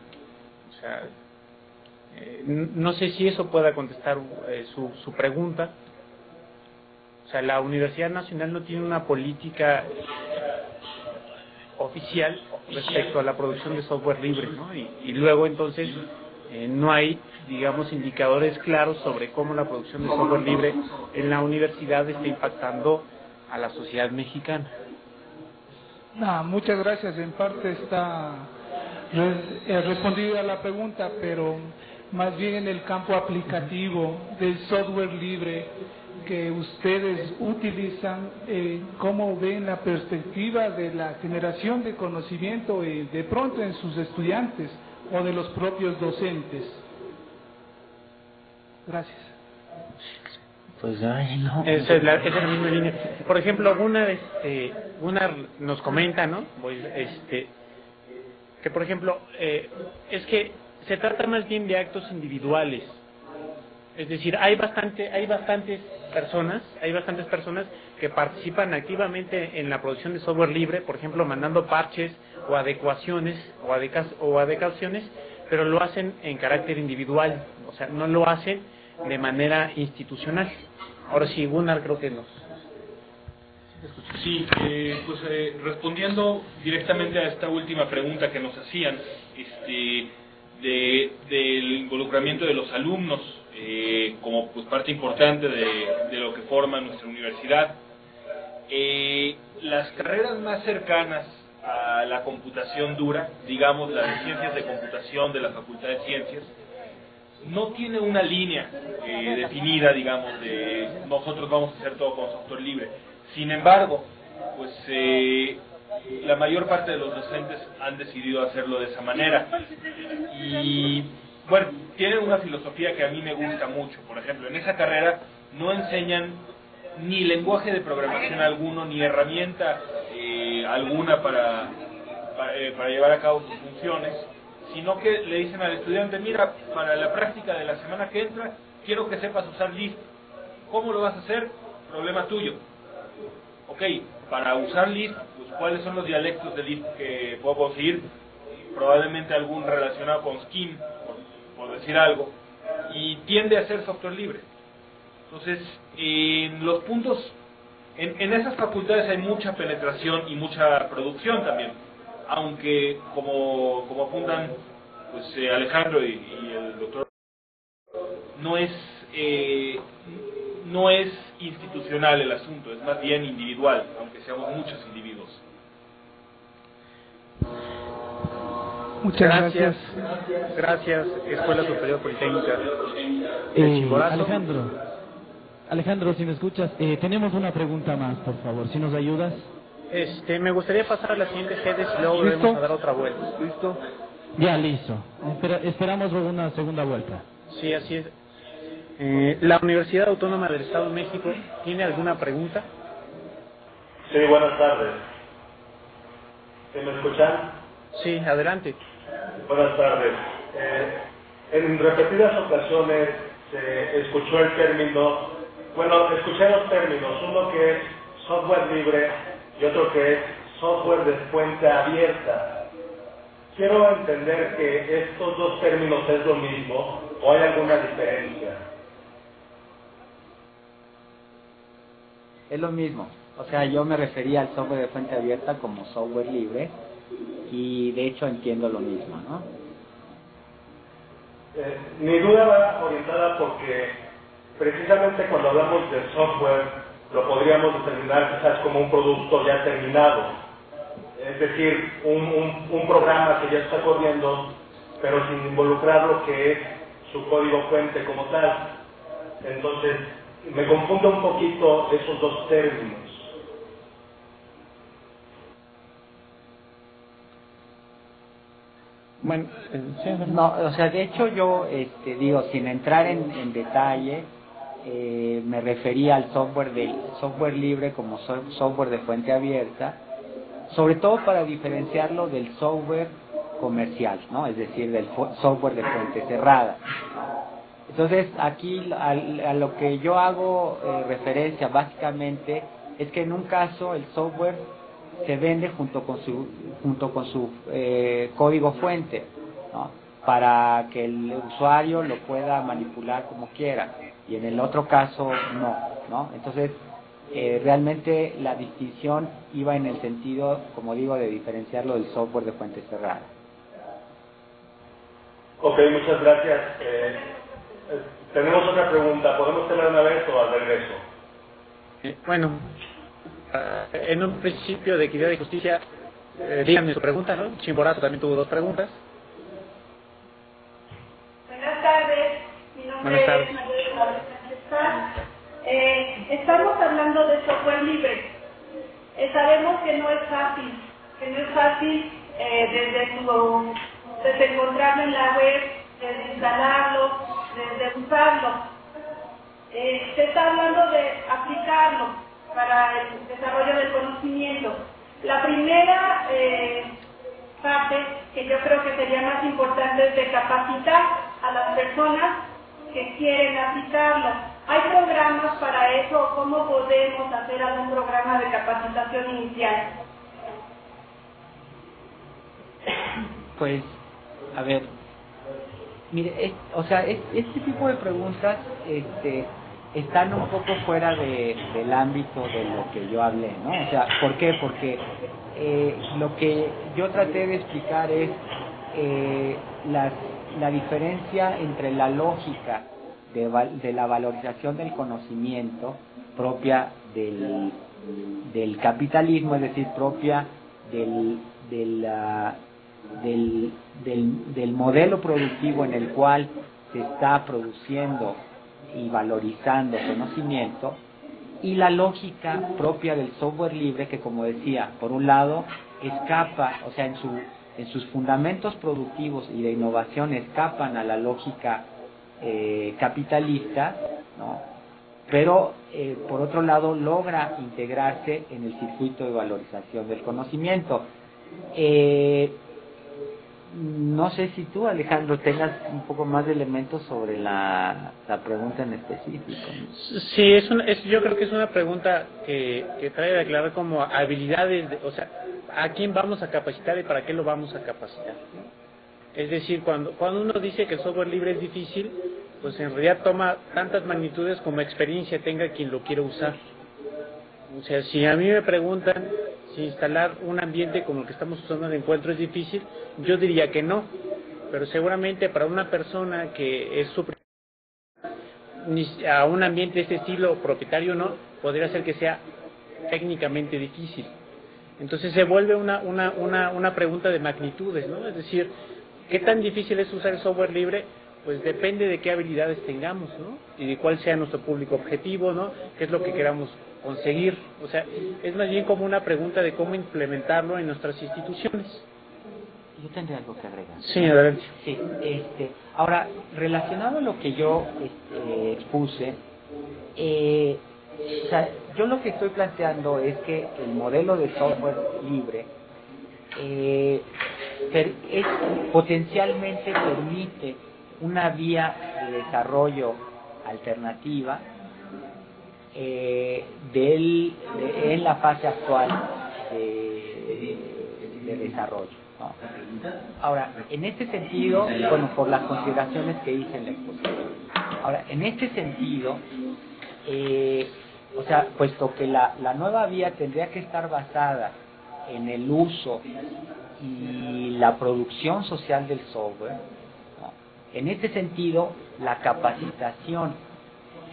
O sea, no sé si eso pueda contestar su pregunta. O sea, la Universidad Nacional no tiene una política oficial respecto a la producción de software libre, ¿no? Y luego entonces no hay, digamos, indicadores claros sobre cómo la producción de software libre en la universidad está impactando a la sociedad mexicana. Muchas gracias. En parte está respondida la pregunta, pero más bien en el campo aplicativo del software libre que ustedes utilizan, ¿cómo ven la perspectiva de la generación de conocimiento de pronto en sus estudiantes o de los propios docentes? Gracias. Pues ay, no. Esa es la misma línea. Por ejemplo, Gunnar nos comenta, ¿no? Que por ejemplo, es que se trata más bien de actos individuales. Es decir, hay bastantes personas que participan activamente en la producción de software libre, por ejemplo, mandando parches o adecuaciones o adecuaciones, pero lo hacen en carácter individual, o sea, no lo hacen de manera institucional. Ahora sí, Gunnar, creo que nos... Sí, respondiendo directamente a esta última pregunta que nos hacían, del involucramiento de los alumnos como pues parte importante de lo que forma nuestra universidad, las carreras más cercanas a la computación dura, digamos las de ciencias de computación de la Facultad de Ciencias, no tiene una línea definida, digamos, de nosotros vamos a hacer todo con software libre. Sin embargo, pues la mayor parte de los docentes han decidido hacerlo de esa manera. Y bueno, tienen una filosofía que a mí me gusta mucho. Por ejemplo, en esa carrera no enseñan ni lenguaje de programación alguno, ni herramienta alguna para llevar a cabo sus funciones, sino que le dicen al estudiante, mira, para la práctica de la semana que entra, quiero que sepas usar Lisp. ¿Cómo lo vas a hacer? Problema tuyo. Ok, para usar Lisp, pues, ¿cuáles son los dialectos de Lisp que puedo conseguir? Probablemente algún relacionado con Scheme, por decir algo, y tiende a ser software libre. Entonces, en los puntos, en esas facultades hay mucha penetración y mucha producción también, aunque como apuntan pues Alejandro y el doctor no es institucional el asunto, es más bien individual, aunque seamos muchos individuos. Muchas gracias. Gracias, Escuela Superior Politécnica. El Chimborazo. Alejandro, si me escuchas, tenemos una pregunta más, por favor, si nos ayudas. Me gustaría pasar a las siguientes sedes y luego volvemos a dar otra vuelta. ¿Listo? Ya, listo. Esperamos luego una segunda vuelta. Sí, así es. ¿La Universidad Autónoma del Estado de México tiene alguna pregunta? Sí, buenas tardes. ¿Sí me escuchan? Sí, adelante. Buenas tardes. En repetidas ocasiones se escuchó el término, escuché dos términos, uno que es software libre y otro que es software de fuente abierta. Quiero entender que estos dos términos es lo mismo o hay alguna diferencia. Es lo mismo. O sea, yo me refería al software de fuente abierta como software libre y de hecho entiendo lo mismo, ¿no? Mi duda va orientada porque precisamente cuando hablamos de software lo podríamos determinar quizás como un producto ya terminado, es decir, un programa que ya está corriendo pero sin involucrar lo que es su código fuente como tal. Entonces me confundo un poquito esos dos términos. Bueno, No, o sea, de hecho yo digo, sin entrar en detalle, me refería al software libre como software de fuente abierta, sobre todo para diferenciarlo del software comercial, ¿no? Es decir, del software de fuente cerrada. Entonces, aquí a lo que yo hago referencia básicamente es que en un caso el software se vende junto con su código fuente, ¿no? Para que el usuario lo pueda manipular como quiera, y en el otro caso no. Entonces, realmente la distinción iba en el sentido, como digo, de diferenciarlo del software de fuente cerrada. Ok, muchas gracias. Tenemos otra pregunta. ¿Podemos tenerla una vez o al regreso? Bueno, en un principio de equidad y justicia, díganme su pregunta, ¿no? Chimborazo también tuvo dos preguntas. Buenas tardes, mi nombre Buenas tardes. es María Sánchez. Estamos hablando de software libre. Sabemos que no es fácil, desde encontrarlo en la web, desde instalarlo, desde usarlo. Se está hablando de aplicarlo para el desarrollo del conocimiento. La primera parte que yo creo que sería más importante es de capacitar a las personas que quieren aplicarlo. ¿Hay programas para eso? ¿Cómo podemos hacer algún programa de capacitación inicial? Pues, a ver, mire, este tipo de preguntas están un poco fuera del ámbito de lo que yo hablé, ¿no? O sea, ¿por qué? Porque lo que yo traté de explicar es la diferencia entre la lógica de la valorización del conocimiento propia del capitalismo, es decir, propia del modelo productivo en el cual se está produciendo y valorizando conocimiento, y la lógica propia del software libre que, como decía, por un lado escapa, o sea, en sus fundamentos productivos y de innovación escapan a la lógica capitalista, ¿no? Pero por otro lado logra integrarse en el circuito de valorización del conocimiento. No sé si tú, Alejandro, tengas un poco más de elementos sobre la pregunta en específico. Sí, yo creo que es una pregunta que trae de aclarar como habilidades, o sea, ¿a quién vamos a capacitar y para qué lo vamos a capacitar? Es decir, cuando uno dice que el software libre es difícil, pues en realidad toma tantas magnitudes como experiencia tenga quien lo quiera usar. O sea, si a mí me preguntan si instalar un ambiente como el que estamos usando en el encuentro es difícil, yo diría que no, pero seguramente para una persona que es su a un ambiente de este estilo propietario no, podría ser que sea técnicamente difícil. Entonces se vuelve una pregunta de magnitudes, ¿no? Es decir, ¿qué tan difícil es usar el software libre? Pues depende de qué habilidades tengamos, ¿no? Y de cuál sea nuestro público objetivo, ¿no? ¿Qué es lo que queramos conseguir? O sea, es más bien como una pregunta de cómo implementarlo en nuestras instituciones. Yo tendría algo que agregar. Sí, adelante. Sí, ahora, relacionado a lo que yo expuse, o sea, yo lo que estoy planteando es que el modelo de software libre potencialmente permite una vía de desarrollo alternativa en la fase actual de desarrollo, ¿no? Ahora, en este sentido, bueno, por las consideraciones que hice en la exposición, ahora, en este sentido, o sea, puesto que la nueva vía tendría que estar basada en el uso y la producción social del software, ¿no? En este sentido, la capacitación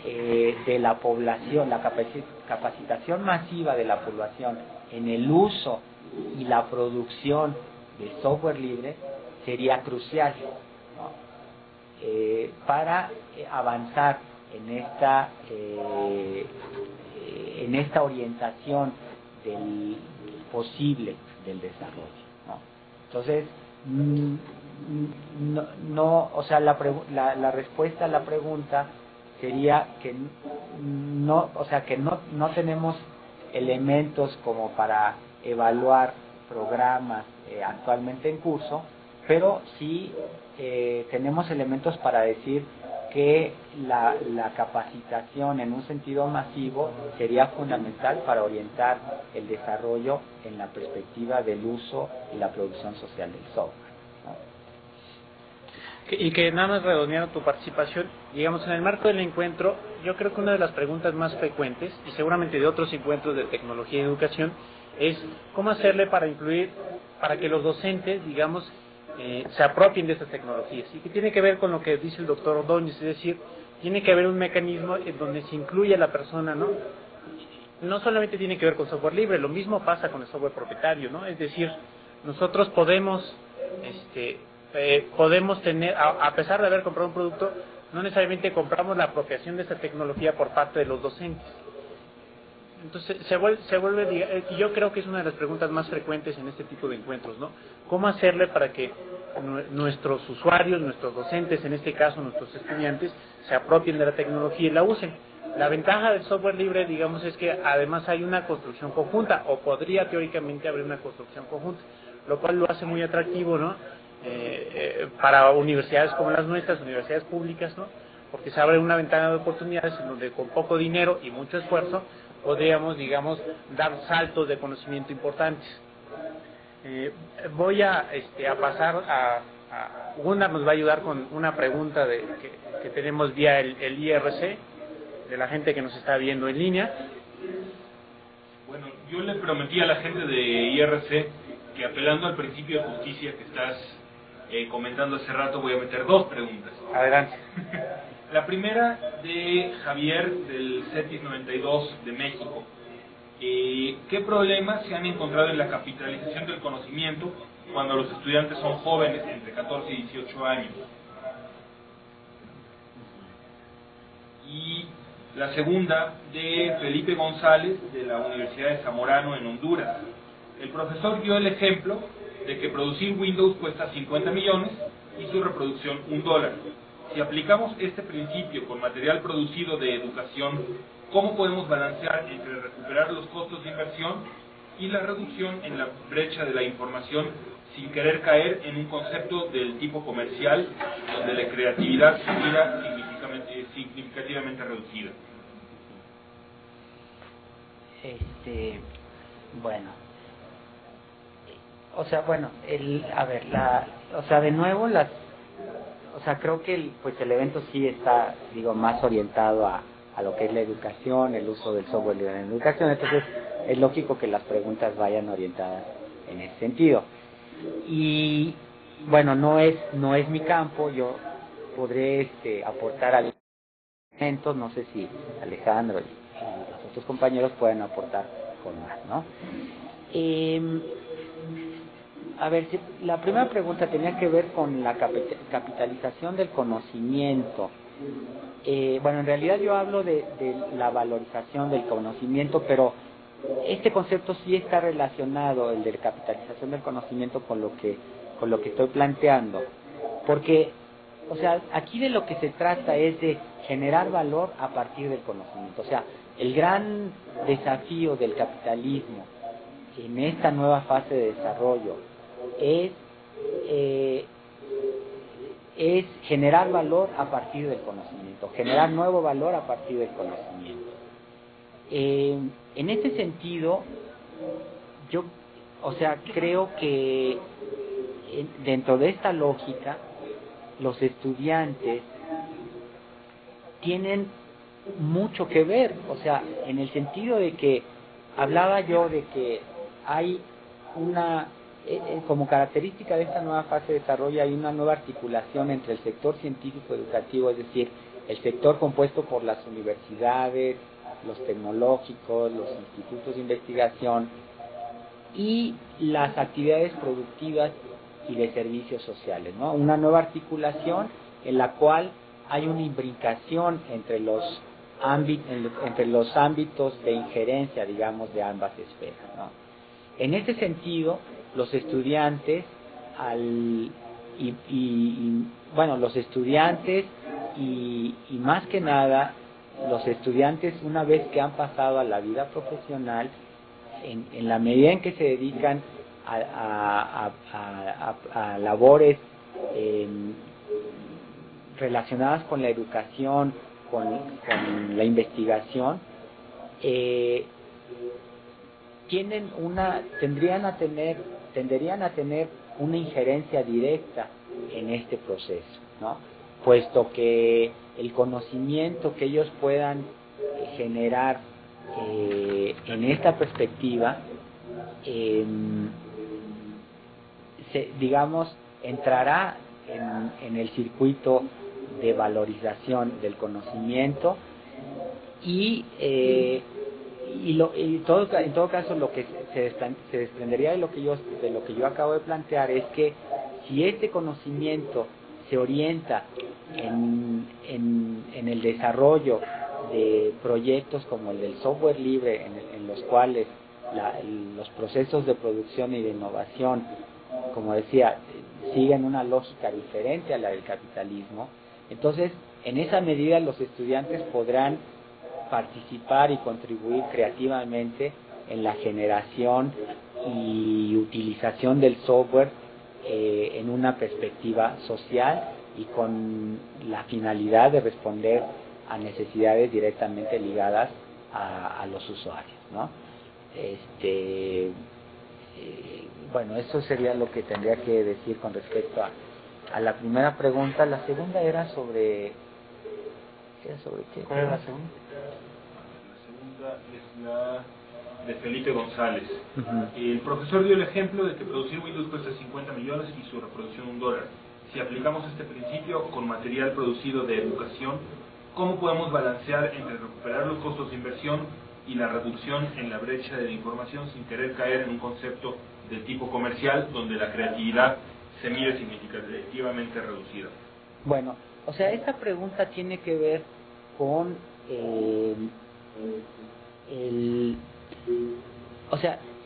de la población, la capacitación masiva de la población en el uso y la producción de software libre sería crucial, ¿no? Para avanzar en esta orientación del posible del desarrollo, ¿no? Entonces, o sea, la respuesta a la pregunta sería que no tenemos elementos como para evaluar programas actualmente en curso, pero sí tenemos elementos para decir que la capacitación en un sentido masivo sería fundamental para orientar el desarrollo en la perspectiva del uso y la producción social del software, ¿no? Y que nada más redondeando tu participación, digamos, en el marco del encuentro, yo creo que una de las preguntas más frecuentes, y seguramente de otros encuentros de tecnología y educación, es cómo hacerle para incluir, para que los docentes, digamos, se apropien de estas tecnologías, y que tiene que ver con lo que dice el doctor Ordóñez, es decir, tiene que haber un mecanismo en donde se incluya a la persona, ¿no? No solamente tiene que ver con software libre, lo mismo pasa con el software propietario, ¿no? Es decir, nosotros podemos tener, a pesar de haber comprado un producto, no necesariamente compramos la apropiación de esa tecnología por parte de los docentes. Entonces se vuelve, yo creo que es una de las preguntas más frecuentes en este tipo de encuentros, ¿no? ¿Cómo hacerle para que nuestros usuarios, nuestros docentes, en este caso nuestros estudiantes, se apropien de la tecnología y la usen? La ventaja del software libre, digamos, es que además hay una construcción conjunta, o podría teóricamente haber una construcción conjunta, lo cual lo hace muy atractivo, ¿no? Para universidades como las nuestras, universidades públicas, ¿no? Porque se abre una ventana de oportunidades en donde con poco dinero y mucho esfuerzo podríamos, digamos, dar saltos de conocimiento importantes. Voy a pasar a Gunnar nos va a ayudar con una pregunta que tenemos vía el IRC, de la gente que nos está viendo en línea. Bueno, yo le prometí a la gente de IRC que, apelando al principio de justicia que estás comentando hace rato, voy a meter dos preguntas. Adelante. La primera de Javier del CETIS 92 de México. ¿Qué problemas se han encontrado en la capitalización del conocimiento cuando los estudiantes son jóvenes, entre 14 y 18 años? Y la segunda de Felipe González de la Universidad de Zamorano en Honduras. El profesor dio el ejemplo de que producir Windows cuesta 50 millones y su reproducción $1. Si aplicamos este principio con material producido de educación, ¿cómo podemos balancear entre recuperar los costos de inversión y la reducción en la brecha de la información sin querer caer en un concepto del tipo comercial donde la creatividad se mira significativamente reducida? Bueno, de nuevo creo que el evento sí está, más orientado a lo que es la educación, el uso del software libre en la educación, entonces es lógico que las preguntas vayan orientadas en ese sentido. Y bueno, no es mi campo, yo podré aportar algo no sé si Alejandro y los otros compañeros pueden aportar con más, ¿no? A ver, la primera pregunta tenía que ver con la capitalización del conocimiento. Bueno, en realidad yo hablo de la valorización del conocimiento, pero este concepto sí está relacionado, el de la capitalización del conocimiento, con lo que estoy planteando. Porque, o sea, aquí de lo que se trata es de generar valor a partir del conocimiento. O sea, el gran desafío del capitalismo en esta nueva fase de desarrollo es generar valor a partir del conocimiento, generar nuevo valor a partir del conocimiento. En este sentido, yo, o sea, creo que dentro de esta lógica, los estudiantes tienen mucho que ver, o sea, en el sentido de que hablaba yo de que hay una, como característica de esta nueva fase de desarrollo, hay una nueva articulación entre el sector científico educativo, es decir, el sector compuesto por las universidades, los tecnológicos, los institutos de investigación y las actividades productivas y de servicios sociales, ¿no? Una nueva articulación en la cual hay una imbricación entre los ámbitos de injerencia, digamos, de ambas esferas, ¿no? En este sentido, los estudiantes los estudiantes y más que nada los estudiantes, una vez que han pasado a la vida profesional, en la medida en que se dedican a labores relacionadas con la educación, con la investigación, tenderían a tener una injerencia directa en este proceso, ¿no? Puesto que el conocimiento que ellos puedan generar en esta perspectiva, entrará en el circuito de valorización del conocimiento y en todo caso lo que se desprendería de lo que yo acabo de plantear es que si este conocimiento se orienta en el desarrollo de proyectos como el del software libre, en los cuales los procesos de producción y de innovación, como decía, siguen una lógica diferente a la del capitalismo, entonces en esa medida los estudiantes podrán participar y contribuir creativamente en la generación y utilización del software en una perspectiva social y con la finalidad de responder a necesidades directamente ligadas a los usuarios, ¿no? Bueno, eso sería lo que tendría que decir con respecto a la primera pregunta. La segunda era sobre... ¿Sobre qué? ¿Cuál era la segunda? La segunda es la de Felipe González. El profesor dio el ejemplo de que producir Windows cuesta 50 millones y su reproducción $1. Si aplicamos este principio con material producido de educación, ¿cómo podemos balancear entre recuperar los costos de inversión y la reducción en la brecha de información sin querer caer en un concepto de tipo comercial donde la creatividad se mire significativamente reducida? Bueno, o sea, esta pregunta tiene que ver con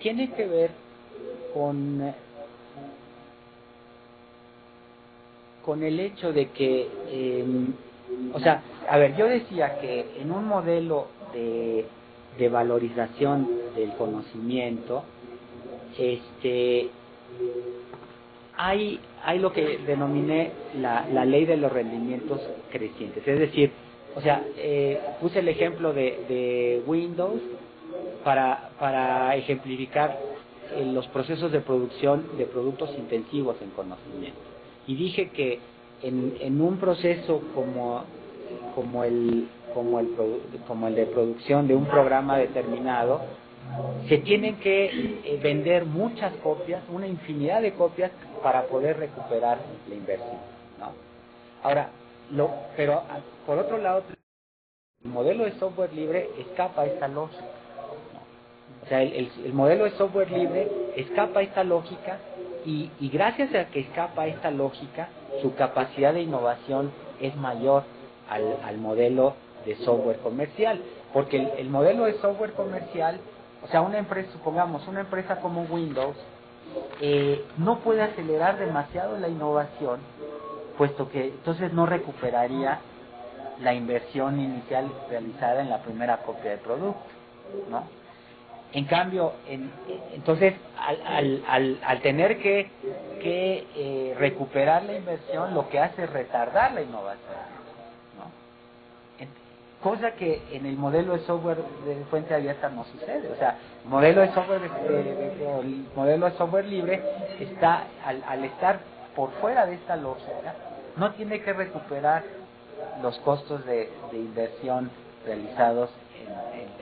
tiene que ver con el hecho de que, yo decía que en un modelo de valorización del conocimiento, hay lo que denominé la ley de los rendimientos crecientes. Es decir, puse el ejemplo de Windows para ejemplificar los procesos de producción de productos intensivos en conocimiento. Y dije que en un proceso como el de producción de un programa determinado, se tienen que vender muchas copias, una infinidad de copias, para poder recuperar la inversión, ¿no? Ahora, pero por otro lado El modelo de software libre escapa a esta lógica, ¿no? O sea, el modelo de software libre escapa a esta lógica y gracias a que escapa a esta lógica, su capacidad de innovación es mayor al modelo de software comercial. Porque el modelo de software comercial, o sea, una empresa, supongamos, una empresa como Windows, no puede acelerar demasiado la innovación, puesto que entonces no recuperaría la inversión inicial realizada en la primera copia del producto, ¿no? En cambio, entonces, al tener que recuperar la inversión, lo que hace es retardar la innovación, ¿no? Cosa que en el modelo de software de fuente abierta no sucede. O sea, el modelo de software el modelo de software libre está, al estar por fuera de esta lógica, no tiene que recuperar los costos de inversión realizados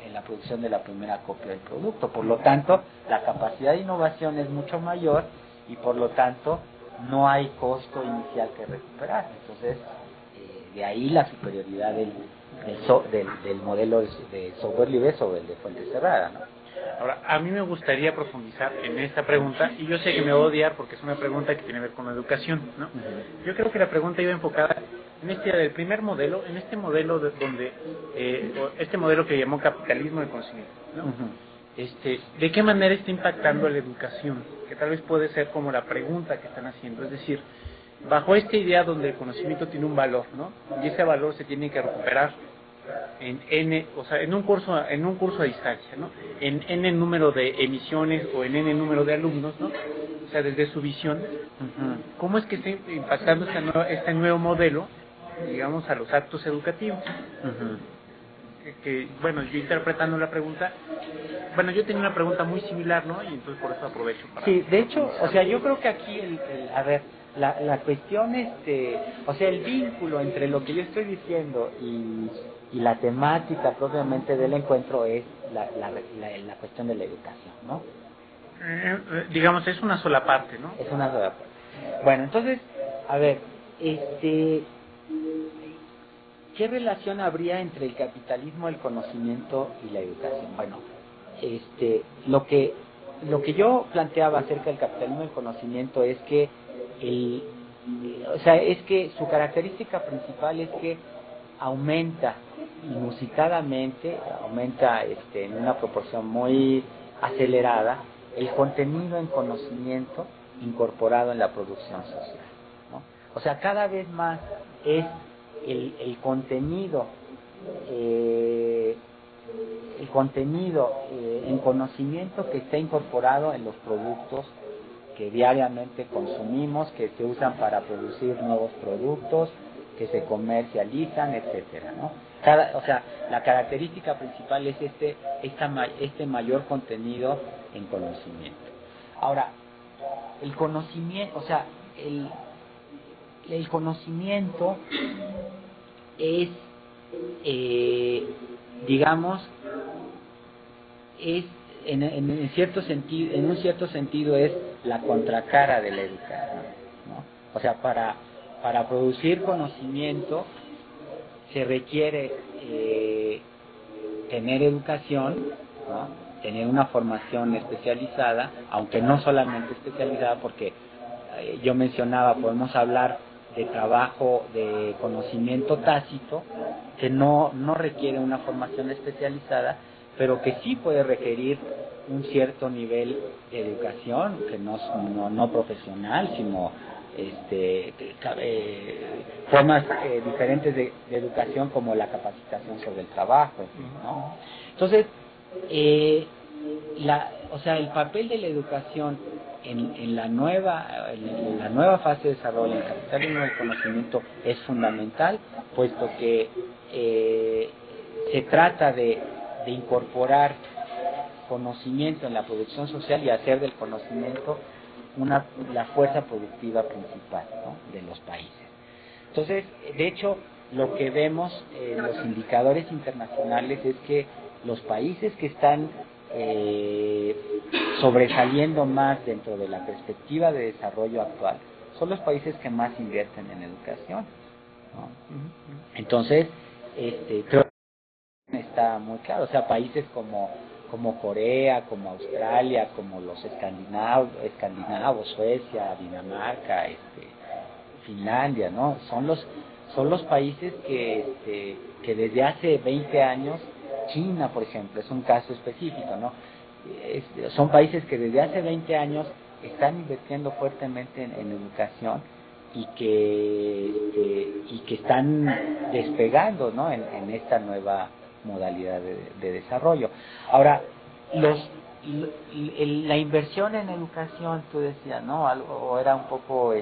en la producción de la primera copia del producto. Por lo tanto, la capacidad de innovación es mucho mayor y por lo tanto no hay costo inicial que recuperar. Entonces, de ahí la superioridad del modelo de software libre sobre el de fuente cerrada, ¿no? Ahora, a mí me gustaría profundizar en esta pregunta, y yo sé que me va a odiar porque es una pregunta que tiene que ver con la educación, ¿no? Yo creo que la pregunta iba enfocada en del primer modelo, en este modelo este modelo que llamó capitalismo del conocimiento, ¿no? ¿De qué manera está impactando la educación? Que tal vez puede ser como la pregunta que están haciendo, es decir, bajo esta idea donde el conocimiento tiene un valor, ¿no? Y ese valor se tiene que recuperar en un curso a distancia, ¿no? En n número de emisiones o en n número de alumnos, ¿no? O sea, desde su visión, ¿cómo es que está impactando este nuevo modelo, digamos, a los actos educativos? Bueno, yo interpretando la pregunta, bueno, yo tenía una pregunta muy similar, ¿no? Y entonces por eso aprovecho para... Sí, de hecho, o sea, yo creo que aquí, a ver, la cuestión, o sea, el vínculo entre lo que yo estoy diciendo y la temática propiamente del encuentro es la cuestión de la educación, ¿no? Digamos, es una sola parte, ¿no? Es una sola parte. Bueno, entonces, a ver, ¿qué relación habría entre el capitalismo del conocimiento y la educación? Bueno, lo que yo planteaba acerca del capitalismo del conocimiento es que es que su característica principal es que aumenta inusitadamente, en una proporción muy acelerada el contenido en conocimiento incorporado en la producción social, ¿no? O sea, cada vez más es el contenido en conocimiento que está incorporado en los productos que diariamente consumimos, que se usan para producir nuevos productos, que se comercializan, etcétera, ¿no? O sea, la característica principal es este mayor contenido en conocimiento. Ahora, el conocimiento, o sea, el conocimiento es, digamos, es en un cierto sentido es la contracara de la educación, ¿no? O sea, para producir conocimiento se requiere tener educación, ¿no? Tener una formación especializada, aunque no solamente especializada, porque yo mencionaba, podemos hablar de trabajo de conocimiento tácito, que no requiere una formación especializada, pero que sí puede requerir un cierto nivel de educación, que no profesional, sino formas diferentes de educación, como la capacitación sobre el trabajo, ¿no? Entonces, el papel de la educación en la nueva fase de desarrollo, en el capitalismo del conocimiento, es fundamental, puesto que se trata de incorporar conocimiento en la producción social y hacer del conocimiento la fuerza productiva principal, ¿no?, de los países. Entonces, de hecho, lo que vemos en los indicadores internacionales es que los países que están sobresaliendo más dentro de la perspectiva de desarrollo actual son los países que más invierten en educación, ¿no? Entonces, creo está muy claro. O sea, países como Corea, como Australia, como los escandinavos, Suecia, Dinamarca, Finlandia, ¿no? Son los países que desde hace 20 años, China, por ejemplo, es un caso específico, ¿no? Son países que desde hace 20 años están invirtiendo fuertemente en educación y que están despegando, ¿no? en esta nueva modalidad de desarrollo. Ahora, la inversión en educación, tú decías, ¿no? Algo era un poco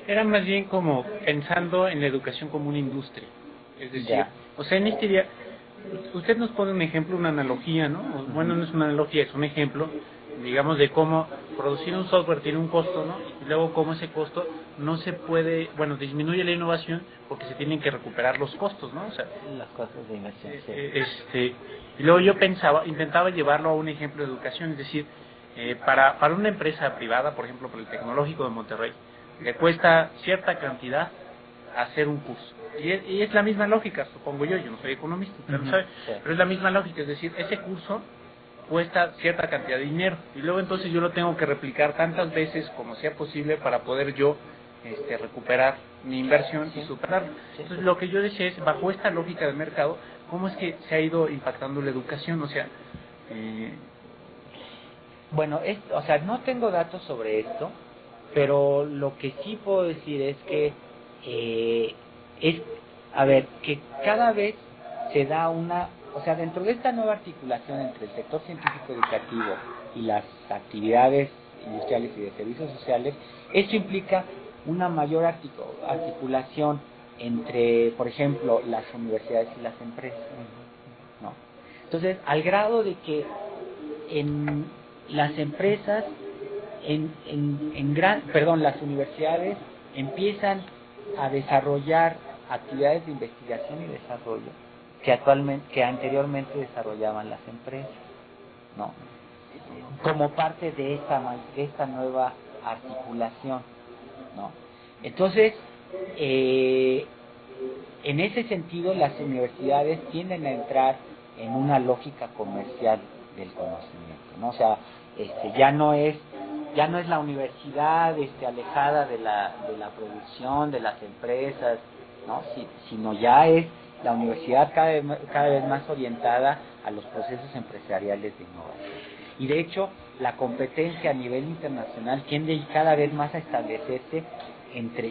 Era más bien como pensando en la educación como una industria. Es decir, o sea, en este día, usted nos pone un ejemplo, una analogía, ¿no? Bueno, no es una analogía, es un ejemplo, digamos, de cómo producir un software tiene un costo, ¿no? Y luego cómo ese costo no se puede, bueno, disminuye la innovación porque se tienen que recuperar los costos, ¿no? O sea, las cosas de inversión. Y luego yo intentaba llevarlo a un ejemplo de educación, es decir, para una empresa privada, por ejemplo, por el Tecnológico de Monterrey, le cuesta cierta cantidad hacer un curso. Y es la misma lógica, supongo yo no soy economista, pero, pero es la misma lógica, es decir, ese curso cuesta cierta cantidad de dinero y luego entonces yo lo tengo que replicar tantas veces como sea posible para poder yo recuperar mi inversión y superarlo. Entonces lo que yo decía es, bajo esta lógica de mercado, ¿cómo es que se ha ido impactando la educación? O sea, bueno, o sea, no tengo datos sobre esto, pero lo que sí puedo decir es que que cada vez se da o sea, dentro de esta nueva articulación entre el sector científico educativo y las actividades industriales y de servicios sociales, esto implica una mayor articulación entre, por ejemplo, las universidades y las empresas, ¿no? Entonces, al grado de que en las empresas, las universidades empiezan a desarrollar actividades de investigación y desarrollo que anteriormente desarrollaban las empresas, ¿no? Como parte de esta nueva articulación, ¿no? Entonces, en ese sentido, las universidades tienden a entrar en una lógica comercial del conocimiento, ¿no? O sea, ya no es la universidad alejada de la producción de las empresas, ¿no? Sino ya es la universidad cada vez más orientada a los procesos empresariales de innovación. Y de hecho, la competencia a nivel internacional tiende cada vez más a establecerse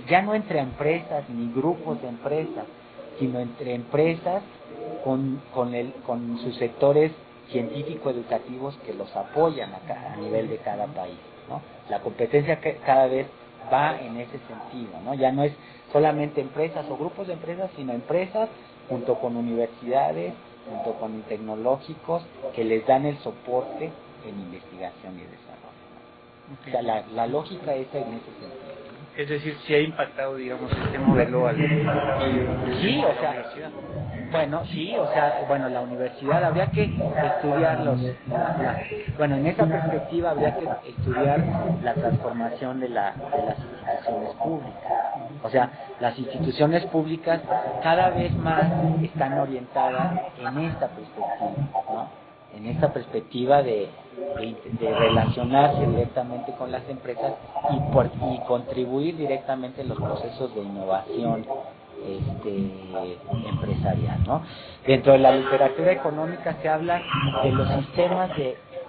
ya no entre empresas ni grupos de empresas, sino entre empresas con sus sectores científico-educativos que los apoyan a nivel de cada país, ¿no? La competencia cada vez va en ese sentido, ¿no? Ya no es solamente empresas o grupos de empresas, sino empresas junto con universidades, junto con tecnológicos que les dan el soporte en investigación y desarrollo. O sea, la lógica es en ese sentido. Es decir, si ha impactado, digamos, este modelo al... Sí, o sea, la universidad habría que estudiar en esa perspectiva habría que estudiar la transformación de las instituciones públicas. O sea, las instituciones públicas cada vez más están orientadas en esta perspectiva, ¿no? En esta perspectiva de relacionarse directamente con las empresas y contribuir directamente en los procesos de innovación empresarial, ¿no? Dentro de la literatura económica se habla de los sistemas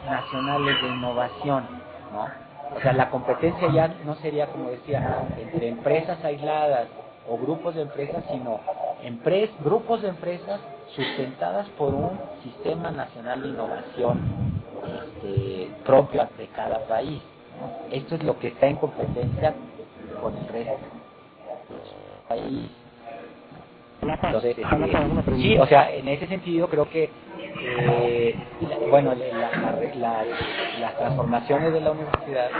nacionales de innovación, ¿no? O sea, la competencia ya no sería, como decía, entre empresas aisladas o grupos de empresas, sino grupos de empresas sustentadas por un sistema nacional de innovación propio de cada país, ¿no? Esto es lo que está en competencia con el resto del país. Entonces, sí, o sea, en ese sentido creo que las transformaciones de la universidad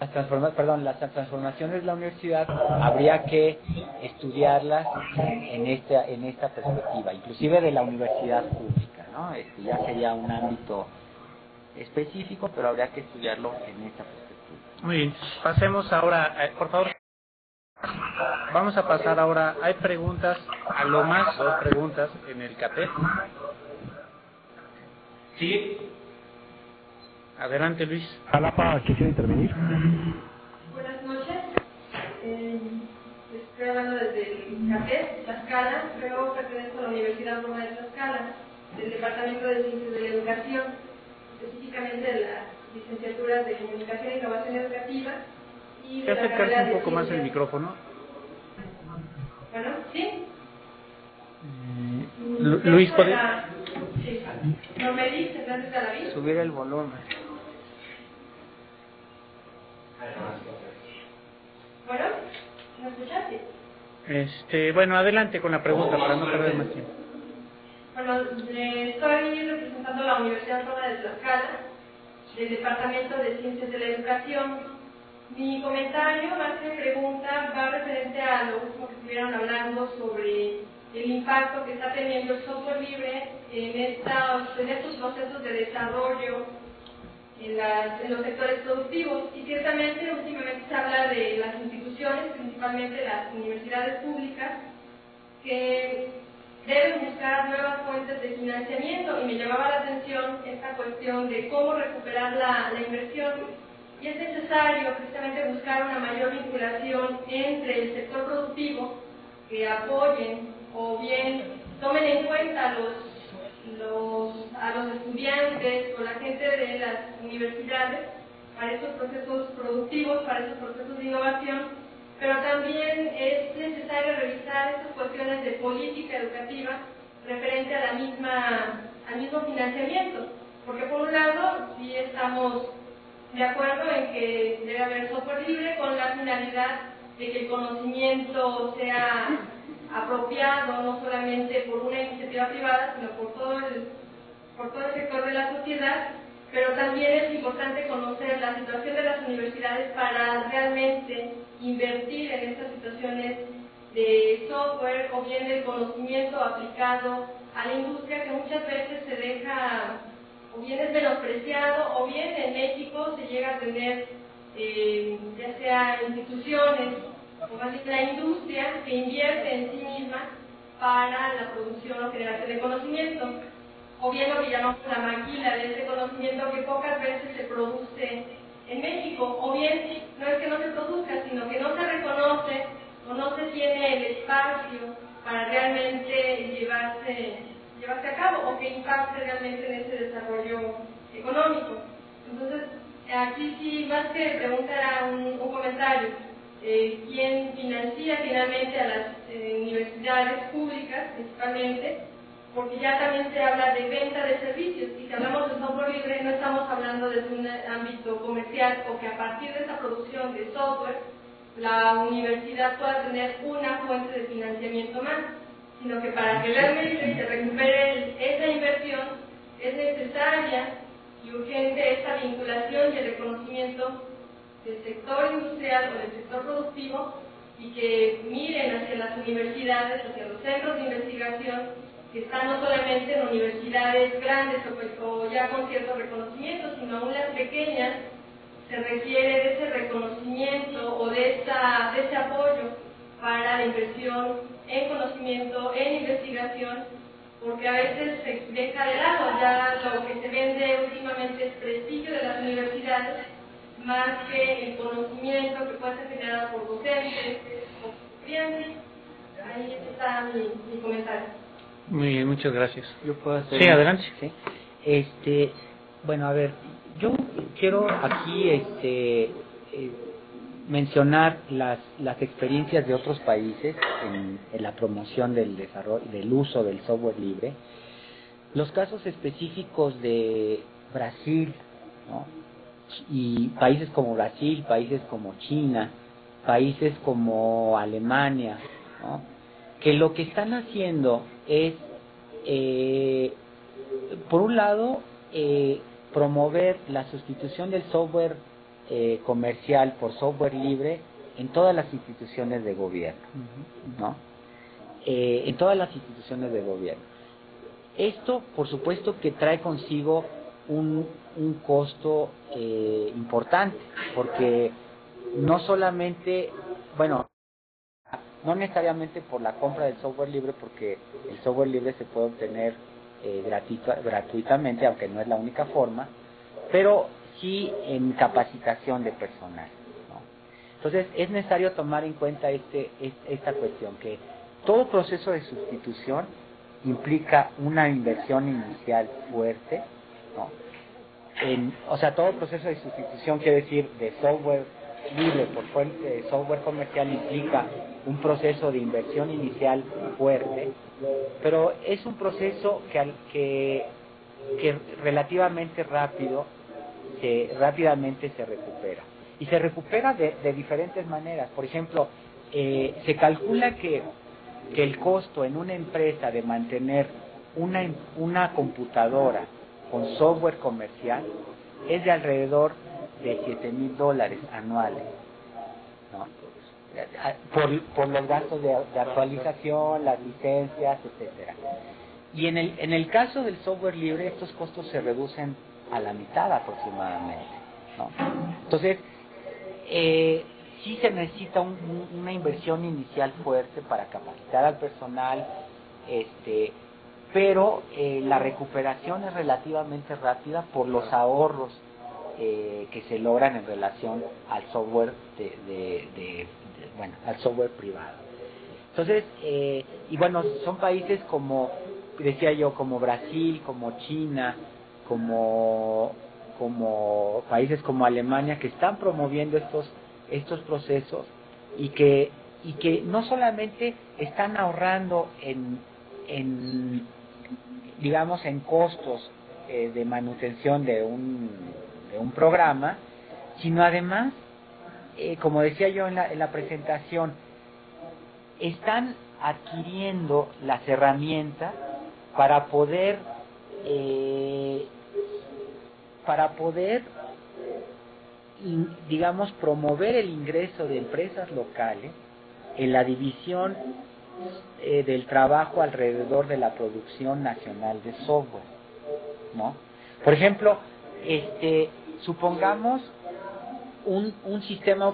las transformaciones de la universidad habría que estudiarlas en esta perspectiva, inclusive de la universidad pública, ¿no? Ya sería un ámbito específico, pero habría que estudiarlo en esta perspectiva. Muy bien, pasemos ahora, por favor. Vamos a pasar ahora, hay preguntas, a lo más 2 preguntas en el CATEF. ¿Sí? Adelante, Luis. Jalapa, quisiera intervenir. Buenas noches. Estoy hablando desde el CATEF, Tlaxcala. Yo pertenezco a la Universidad Autónoma de Tlaxcala, del Departamento de Ciencias de la Educación, específicamente de las licenciaturas de Comunicación e Innovación Educativa y de la carrera Acercarse de un poco más el Ciencias. micrófono. Bueno, ¿sí? Luis, ¿puede? Sí. ¿No me dice Hernández Galaví? Subir el volumen. Bueno, ¿me escuchaste? Bueno, adelante con la pregunta para no perder más tiempo. Bueno, estoy representando a la Universidad Autónoma de Tlaxcala, del Departamento de Ciencias de la Educación. Mi comentario, más que pregunta, va referente a lo último que estuvieron hablando sobre el impacto que está teniendo el software libre en estos procesos de desarrollo en los sectores productivos. Y ciertamente, últimamente se habla de las instituciones, principalmente las universidades públicas, que deben buscar nuevas fuentes de financiamiento, y me llamaba la atención esta cuestión de cómo recuperar la inversión. Y es necesario precisamente buscar una mayor vinculación entre el sector productivo, que apoyen o bien tomen en cuenta a los estudiantes o la gente de las universidades para estos procesos productivos, para estos procesos de innovación, pero también es necesario revisar estas cuestiones de política educativa referente a al mismo financiamiento, porque por un lado sí estamos de acuerdo en que debe haber software libre con la finalidad de que el conocimiento sea apropiado no solamente por una iniciativa privada, sino por todo el sector de la sociedad, pero también es importante conocer la situación de las universidades para realmente invertir en estas situaciones de software o bien del conocimiento aplicado a la industria, que muchas veces se deja o bien es menospreciado, o bien en México se llega a tener ya sea instituciones o más bien la industria que invierte en sí misma para la producción o generación de conocimiento, o bien lo que llamamos la maquila de este conocimiento, que pocas veces se produce en México, o bien no es que no se produzca, sino que no se reconoce o no se tiene el espacio para realmente llevarse a cabo, o que impacte realmente en ese desarrollo económico. Entonces, aquí sí, más que preguntar a un comentario, ¿quién financia finalmente a las universidades públicas principalmente? Porque ya también se habla de venta de servicios, y si hablamos de software libre no estamos hablando de un ámbito comercial, o que a partir de esa producción de software la universidad pueda tener una fuente de financiamiento más, sino que para que realmente se recupere esa inversión es necesaria y urgente esta vinculación y el reconocimiento del sector industrial o del sector productivo, y que miren hacia las universidades, hacia los centros de investigación, que están no solamente en universidades grandes o ya con cierto reconocimiento, sino aún las pequeñas. Se requiere de ese reconocimiento o de ese apoyo para la inversión en conocimiento, en investigación, porque a veces se deja de lado. Ya lo que se vende últimamente es prestigio de las universidades, más que el conocimiento que puede ser generado por docentes o estudiantes. Ahí está mi comentario. Muy bien, muchas gracias. ¿Yo puedo hacer? Sí, adelante. ¿Sí? Bueno, a ver, yo quiero aquí mencionar las experiencias de otros países en la promoción del desarrollo, del uso del software libre. Los casos específicos de Brasil, ¿no? Y países como Brasil, países como China, países como Alemania, ¿no? Que lo que están haciendo es, por un lado, promover la sustitución del software comercial por software libre en todas las instituciones de gobierno, ¿no? En todas las instituciones de gobierno. Esto, por supuesto, que trae consigo un costo importante, porque no solamente, bueno, no necesariamente por la compra del software libre, porque el software libre se puede obtener gratuitamente, aunque no es la única forma, pero sí en capacitación de personal, ¿no? Entonces es necesario tomar en cuenta esta cuestión, que todo proceso de sustitución implica una inversión inicial fuerte, ¿no? O sea, todo proceso de sustitución, quiere decir, de software libre por software comercial, implica un proceso de inversión inicial fuerte, pero es un proceso que relativamente rápidamente se recupera. Y se recupera de diferentes maneras. Por ejemplo, se calcula que el costo en una empresa de mantener una computadora con software comercial es de alrededor de $7,000 anuales, ¿no? Por los gastos de actualización, las licencias, etcétera. Y en el caso del software libre, estos costos se reducen a la mitad aproximadamente, ¿no? Entonces, sí se necesita una inversión inicial fuerte para capacitar al personal, pero la recuperación es relativamente rápida por los ahorros que se logran en relación al software al software privado. Entonces, y bueno, son países como decía yo, como Brasil, como China, como países como Alemania, que están promoviendo estos procesos y que no solamente están ahorrando en costos de manutención de un programa, sino además, como decía yo en la presentación, están adquiriendo las herramientas para poder promover el ingreso de empresas locales en la división del trabajo alrededor de la producción nacional de software, ¿no? Por ejemplo, supongamos un sistema,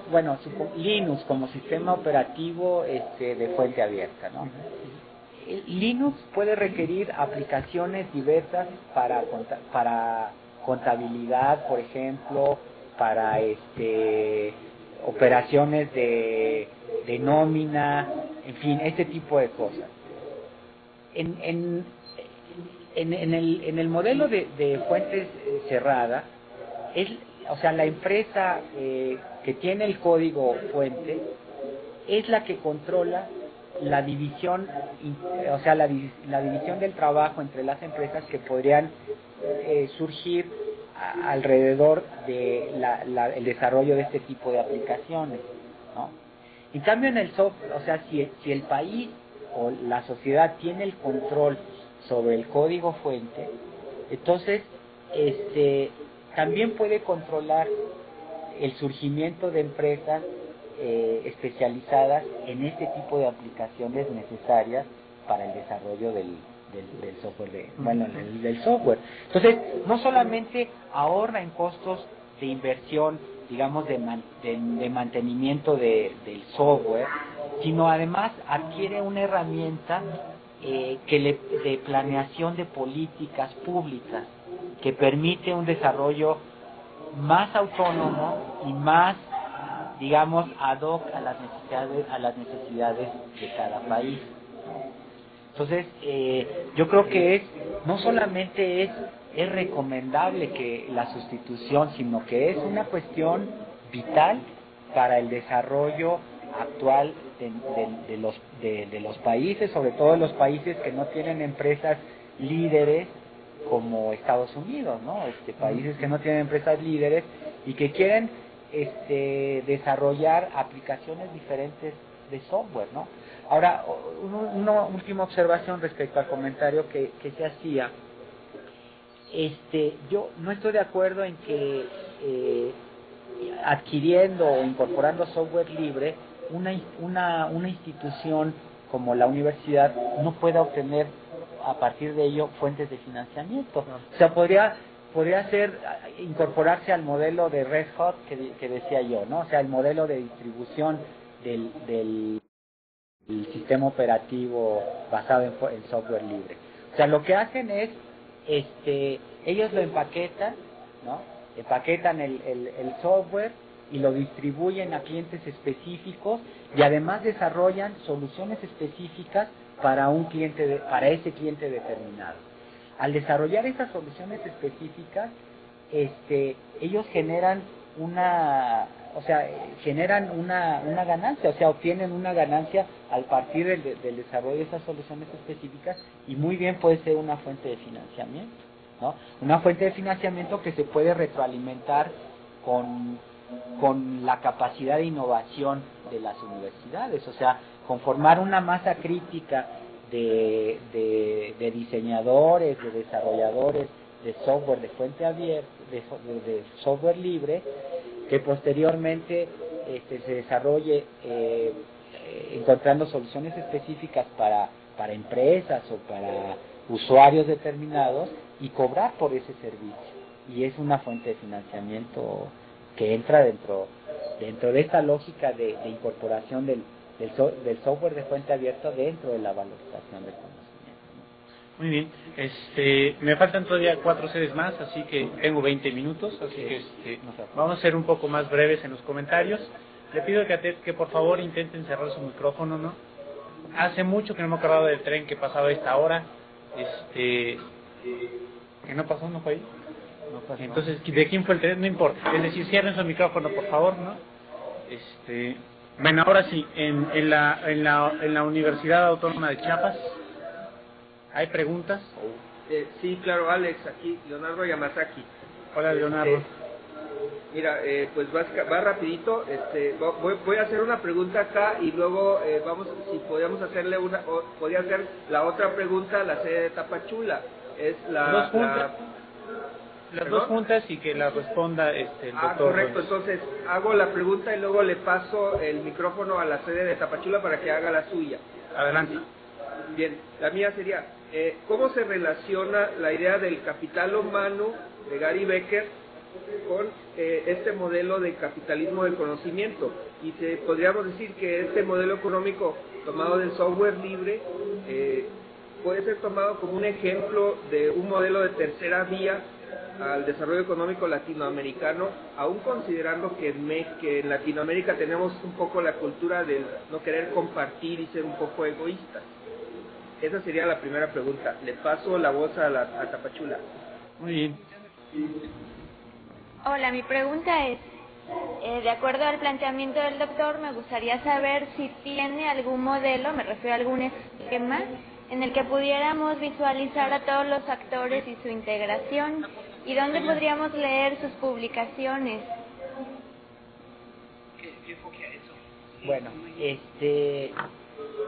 Linux como sistema operativo de fuente abierta, ¿no? Linux puede requerir aplicaciones diversas para contabilidad, por ejemplo, para operaciones de nómina, en fin, este tipo de cosas. En el modelo de fuentes cerrada, la empresa que tiene el código fuente es la que controla la división, la división del trabajo entre las empresas que podrían surgir alrededor de el desarrollo de este tipo de aplicaciones, ¿no? En cambio, en el software, si el país o la sociedad tiene el control sobre el código fuente, entonces también puede controlar el surgimiento de empresas especializadas en este tipo de aplicaciones necesarias para el desarrollo del software, del software. Entonces, no solamente ahorra en costos de inversión, digamos, de mantenimiento del software, sino además adquiere una herramienta de planeación de políticas públicas que permite un desarrollo más autónomo y más, digamos, ad hoc a las necesidades de cada país. Entonces, yo creo que no solamente es recomendable que la sustitución, sino que es una cuestión vital para el desarrollo actual de los países, sobre todo los países que no tienen empresas líderes como Estados Unidos, ¿no? Países que no tienen empresas líderes y que quieren desarrollar aplicaciones diferentes de software, ¿no? Ahora, una última observación respecto al comentario que se hacía. Yo no estoy de acuerdo en que adquiriendo o incorporando software libre, una institución como la universidad no pueda obtener a partir de ello fuentes de financiamiento. O sea, podría incorporarse al modelo de Red Hat que decía yo, ¿no? O sea, el modelo de distribución del sistema operativo basado en software libre. O sea, lo que hacen es, ellos lo empaquetan, ¿no? Empaquetan el software y lo distribuyen a clientes específicos y además desarrollan soluciones específicas para para ese cliente determinado. Al desarrollar esas soluciones específicas, ellos generan una ganancia, o sea, obtienen una ganancia al partir del desarrollo de esas soluciones específicas, y muy bien puede ser una fuente de financiamiento, ¿no? Una fuente de financiamiento que se puede retroalimentar con la capacidad de innovación de las universidades, o sea, conformar una masa crítica de diseñadores, de desarrolladores de software de fuente abierta, de software libre, que posteriormente se desarrolle encontrando soluciones específicas para empresas o para usuarios determinados y cobrar por ese servicio. Y es una fuente de financiamiento que entra dentro de esta lógica de incorporación del software de fuente abierta dentro de la valorización del conocimiento. Muy bien, me faltan todavía 4 sedes más, así que tengo 20 minutos, así que vamos a ser un poco más breves en los comentarios. Le pido que por favor intenten cerrar su micrófono, ¿no? Hace mucho que no me he acordado del tren que pasaba a esta hora, que no pasó, ¿no fue ahí? No pasó. Entonces, ¿de quién fue el tren? No importa, es decir, cierren su micrófono, por favor, ¿no? Bueno, ahora sí, en la Universidad Autónoma de Chiapas, ¿hay preguntas? Sí, claro, Alex, aquí, Leonardo Yamazaki. Hola, Leonardo. Mira, pues va rapidito. Voy a hacer una pregunta acá y luego si podíamos hacerle podría hacer la otra pregunta a la sede de Tapachula. Es las dos juntas y que la responda el doctor. Correcto, entonces hago la pregunta y luego le paso el micrófono a la sede de Tapachula para que haga la suya. Adelante. Bien, la mía sería, ¿cómo se relaciona la idea del capital humano de Gary Becker con este modelo de capitalismo del conocimiento? Y podríamos decir que este modelo económico tomado del software libre puede ser tomado como un ejemplo de un modelo de tercera vía al desarrollo económico latinoamericano, aún considerando que en Latinoamérica tenemos un poco la cultura de no querer compartir y ser un poco egoístas. Esa sería la primera pregunta. Le paso la voz a Tapachula. Muy bien. Hola, mi pregunta es, de acuerdo al planteamiento del doctor, me gustaría saber si tiene algún modelo, me refiero a algún esquema, en el que pudiéramos visualizar a todos los actores y su integración, y dónde podríamos leer sus publicaciones. Bueno,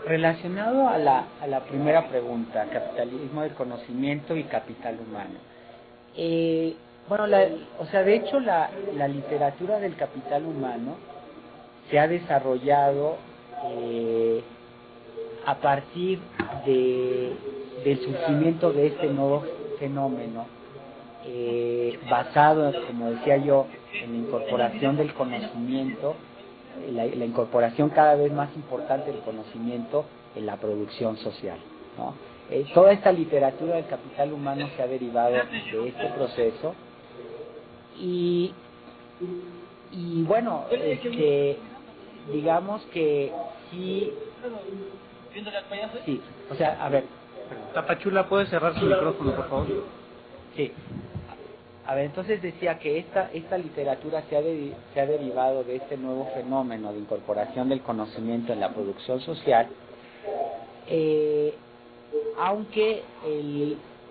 relacionado a la primera pregunta, capitalismo del conocimiento y capital humano. Bueno, de hecho la literatura del capital humano se ha desarrollado a partir del surgimiento de este nuevo fenómeno, basado, como decía yo, en la incorporación del conocimiento, la incorporación cada vez más importante del conocimiento en la producción social, ¿no? Toda esta literatura del capital humano se ha derivado de este proceso y bueno, digamos que sí, o sea, a ver, Tapachula, ¿puede cerrar su micrófono, por favor? Sí. A ver, entonces decía que esta literatura se ha derivado de este nuevo fenómeno de incorporación del conocimiento en la producción social, aunque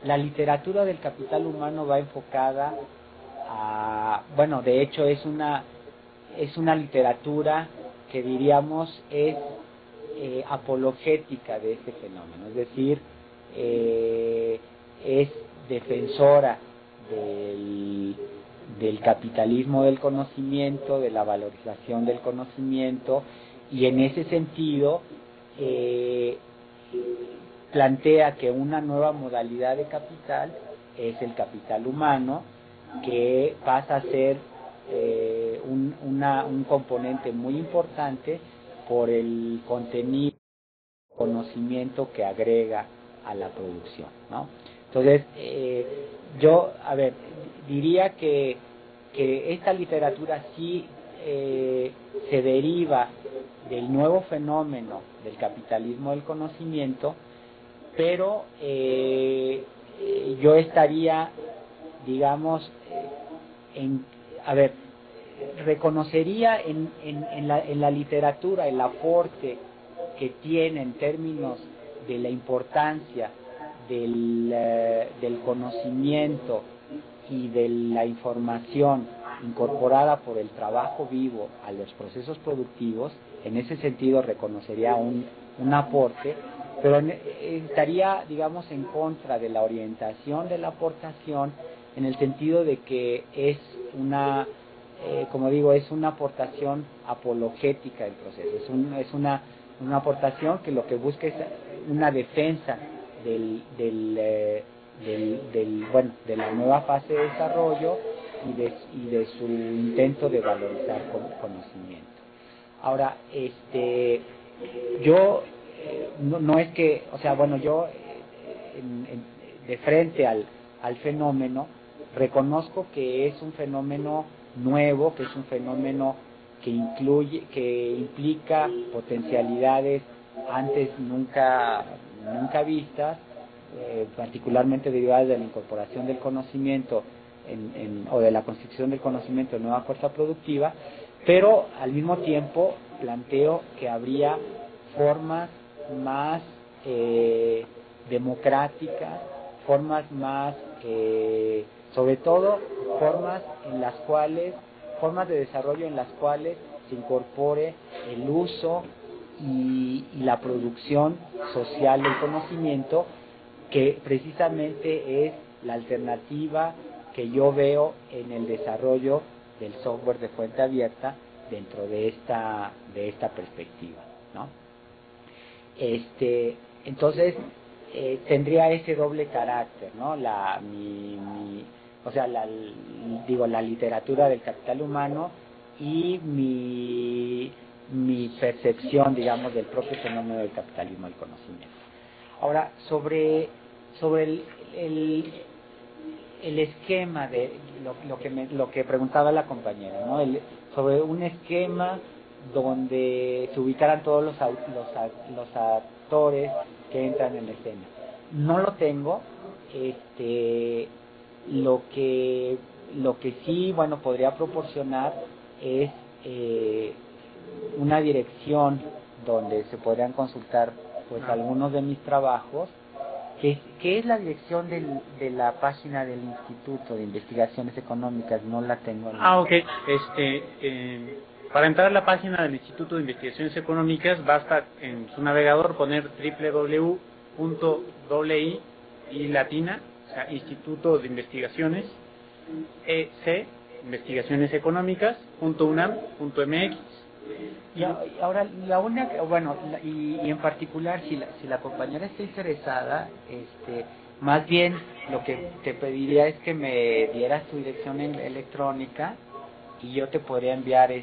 la literatura del capital humano va enfocada bueno, de hecho es una literatura que diríamos es apologética de este fenómeno, es decir, es defensora del capitalismo del conocimiento, de la valorización del conocimiento, y en ese sentido plantea que una nueva modalidad de capital es el capital humano, que pasa a ser un componente muy importante por el contenido conocimiento que agrega a la producción, ¿no? Entonces, yo, diría que esta literatura sí se deriva del nuevo fenómeno del capitalismo del conocimiento, pero yo estaría, digamos, reconocería en la literatura el aporte que tiene en términos de la importancia del conocimiento y de la información incorporada por el trabajo vivo a los procesos productivos. En ese sentido reconocería un aporte, pero estaría, digamos, en contra de la orientación de la aportación, en el sentido de que es una, como digo, es una aportación apologética del proceso, es una aportación que lo que busca es una defensa de la nueva fase de desarrollo y de su intento de valorizar conocimiento. Ahora, yo no es que, yo de frente al fenómeno reconozco que es un fenómeno nuevo, que es un fenómeno que implica potencialidades antes nunca vistas, particularmente derivadas de la incorporación del conocimiento o de la constitución del conocimiento en nueva fuerza productiva, pero al mismo tiempo planteo que habría formas más democráticas, formas más, sobre todo formas de desarrollo en las cuales se incorpore el uso y la producción social del conocimiento, que precisamente es la alternativa que yo veo en el desarrollo del software de fuente abierta dentro de esta perspectiva, ¿no? Entonces tendría ese doble carácter, ¿no? La literatura del capital humano y mi percepción, digamos, del propio fenómeno del capitalismo del conocimiento. Ahora, sobre el esquema de lo que preguntaba la compañera, ¿no? Sobre un esquema donde se ubicaran todos los actores que entran en la escena. No lo tengo. Lo que sí, podría proporcionar es una dirección donde se podrían consultar algunos de mis trabajos, que es la dirección de la página del Instituto de Investigaciones Económicas. No la tengo. Ok. Para entrar a la página del Instituto de Investigaciones Económicas basta en su navegador poner www.i y latina, o sea, Instituto de Investigaciones investigacioneseconómicas.unam.mx. Y ahora y en particular si la compañera está interesada, más bien lo que te pediría es que me dieras tu dirección electrónica y yo te podría enviar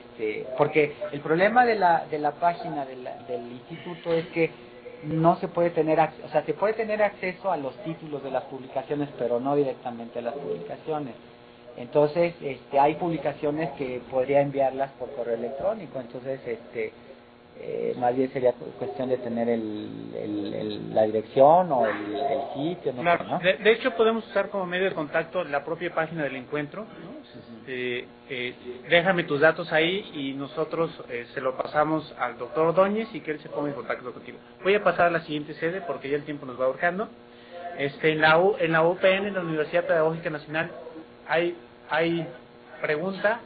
porque el problema de la página del instituto es que no se puede tener se puede tener acceso a los títulos de las publicaciones, pero no directamente a las publicaciones. Entonces, hay publicaciones que podría enviarlas por correo electrónico. Entonces, más bien sería cuestión de tener la dirección o el sitio. Claro. ¿No? De hecho, podemos usar como medio de contacto la propia página del encuentro, ¿no? Déjame tus datos ahí y nosotros se lo pasamos al doctor Ordóñez y que él se ponga en contacto contigo. Voy a pasar a la siguiente sede porque ya el tiempo nos va ahorcando. En la UPN, en la Universidad Pedagógica Nacional, hay preguntas.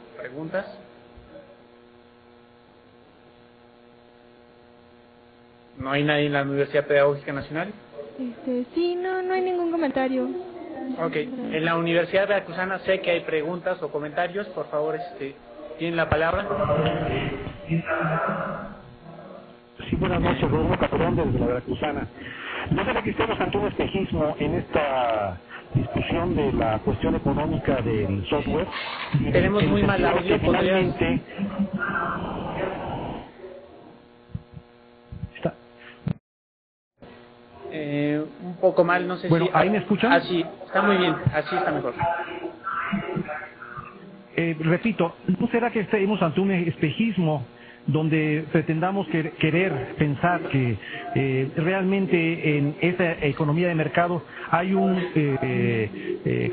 ¿No hay nadie en la Universidad Pedagógica Nacional? Sí, no hay ningún comentario. Ok. En la Universidad Veracruzana sé que hay preguntas o comentarios. Por favor, ¿tienen la palabra? Sí, buenas noches, Rodolfo Capellán desde la Veracruzana. No sé que estamos ante un espejismo en esta discusión de la cuestión económica del software. Tenemos muy mal audio, finalmente poco mal, no sé bueno, si... ¿ahí me escuchan? Así, está muy bien, así está mejor. Repito, ¿no será que estemos ante un espejismo donde pretendamos querer pensar que realmente en esa economía de mercado hay un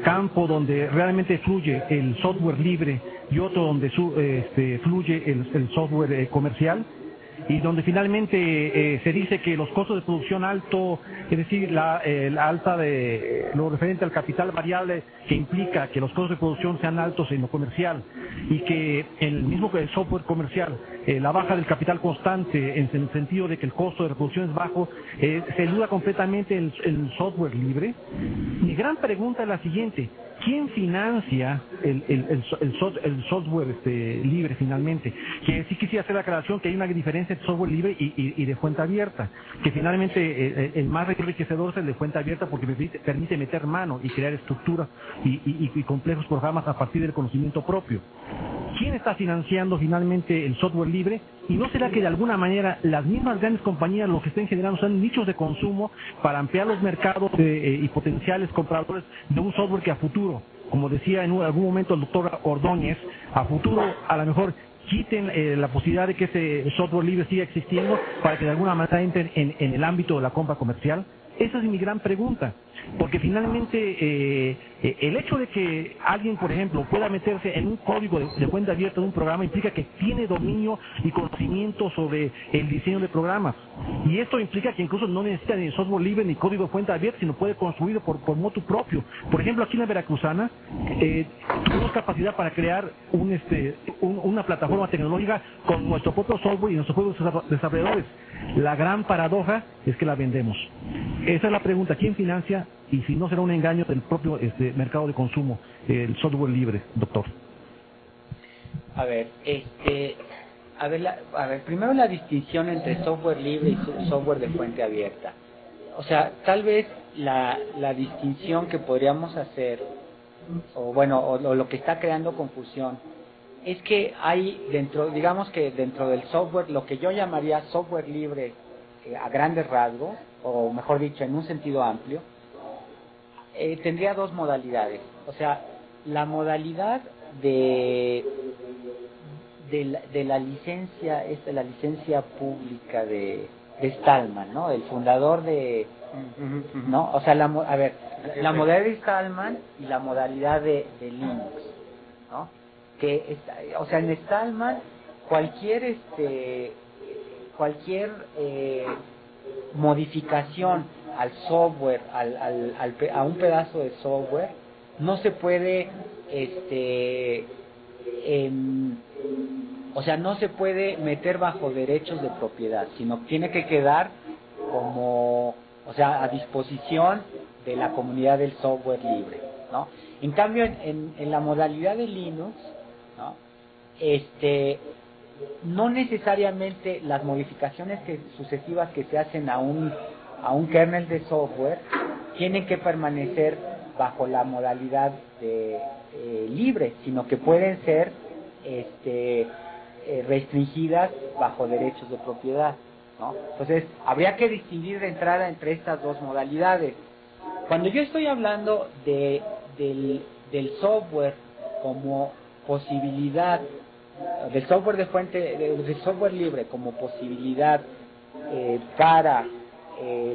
campo donde realmente fluye el software libre y otro donde fluye el software comercial? Y donde finalmente se dice que los costos de producción alto, es decir, la alta de lo referente al capital variable, que implica que los costos de producción sean altos en lo comercial, y que el mismo que el software comercial, la baja del capital constante en el sentido de que el costo de reproducción es bajo, se eluda completamente el software libre. Mi gran pregunta es la siguiente: ¿quién financia el software libre finalmente? Que sí quisiera hacer la aclaración que hay una diferencia entre software libre y de fuente abierta, que finalmente el más enriquecedor es el de fuente abierta porque permite meter mano y crear estructuras y complejos programas a partir del conocimiento propio. ¿Quién está financiando finalmente el software libre? ¿Y no será que de alguna manera las mismas grandes compañías lo que estén generando son nichos de consumo para ampliar los mercados y potenciales compradores de un software que a futuro, como decía en algún momento el doctor Ordóñez, a futuro a lo mejor quiten la posibilidad de que ese software libre siga existiendo para que de alguna manera entren en el ámbito de la compra comercial? Esa es mi gran pregunta, porque finalmente el hecho de que alguien, por ejemplo, pueda meterse en un código de fuente abierta de un programa implica que tiene dominio y conocimiento sobre el diseño de programas, y esto implica que incluso no necesita ni software libre ni código de fuente abierta, sino puede construirlo por motu propio. Por ejemplo, aquí en la Veracruzana tuvimos capacidad para crear una plataforma tecnológica con nuestro propio software y nuestros propios desarrolladores. La gran paradoja es que la vendemos. Esa es la pregunta: ¿quién financia? Y si no será un engaño del propio mercado de consumo, el software libre, doctor. A ver, primero la distinción entre software libre y software de fuente abierta. O sea, tal vez la distinción que podríamos hacer, o lo que está creando confusión, es que hay digamos que dentro del software, lo que yo llamaría software libre a grandes rasgos, o mejor dicho, en un sentido amplio, tendría dos modalidades. O sea, la modalidad de la licencia, la licencia pública de Stallman, ¿no? El fundador de, ¿no? O sea, la modalidad de Stallman y la modalidad de Linux, ¿no? Que o sea, en Stallman cualquier modificación al software, a un pedazo de software, no se puede o sea, no se puede meter bajo derechos de propiedad, sino tiene que quedar como, o sea, a disposición de la comunidad del software libre, ¿no? En cambio, en la modalidad de Linux, ¿no? No necesariamente las modificaciones sucesivas que se hacen a un kernel de software tienen que permanecer bajo la modalidad de libre, sino que pueden ser restringidas bajo derechos de propiedad, ¿no? Entonces, habría que distinguir de entrada entre estas dos modalidades. Cuando yo estoy hablando del software como posibilidad, del software del software libre como posibilidad para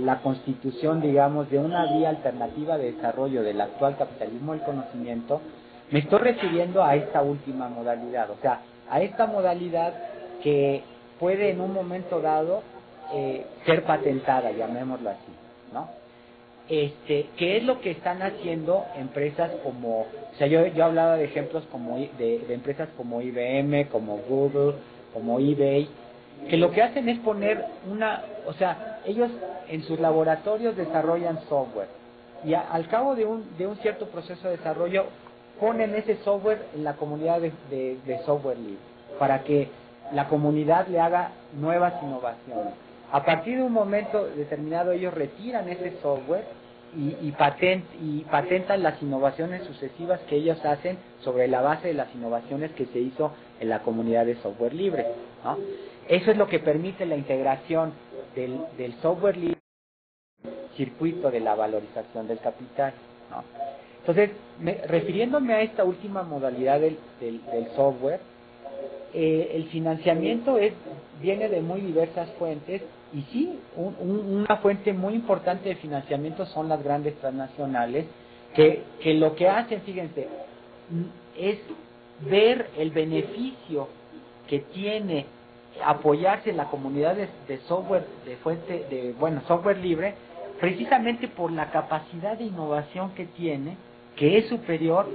la constitución, digamos, de una vía alternativa de desarrollo del actual capitalismo del conocimiento, me estoy refiriendo a esta última modalidad, o sea, a esta modalidad que puede en un momento dado ser patentada, llamémoslo así, ¿no? ¿Qué es lo que están haciendo empresas como, o sea, yo hablaba de ejemplos como de empresas como IBM, como Google, como eBay, que lo que hacen es poner o sea, ellos en sus laboratorios desarrollan software y al cabo de un cierto proceso de desarrollo ponen ese software en la comunidad de software libre para que la comunidad le haga nuevas innovaciones. A partir de un momento determinado ellos retiran ese software y patentan las innovaciones sucesivas que ellos hacen sobre la base de las innovaciones que se hizo en la comunidad de software libre, ¿no? Eso es lo que permite la integración del software libre circuito de la valorización del capital, ¿no? Entonces, refiriéndome a esta última modalidad del software, el financiamiento viene de muy diversas fuentes, y sí, una fuente muy importante de financiamiento son las grandes transnacionales, que lo que hacen, fíjense, es ver el beneficio que tiene apoyarse en la comunidad de software software libre, precisamente por la capacidad de innovación que tiene, que es superior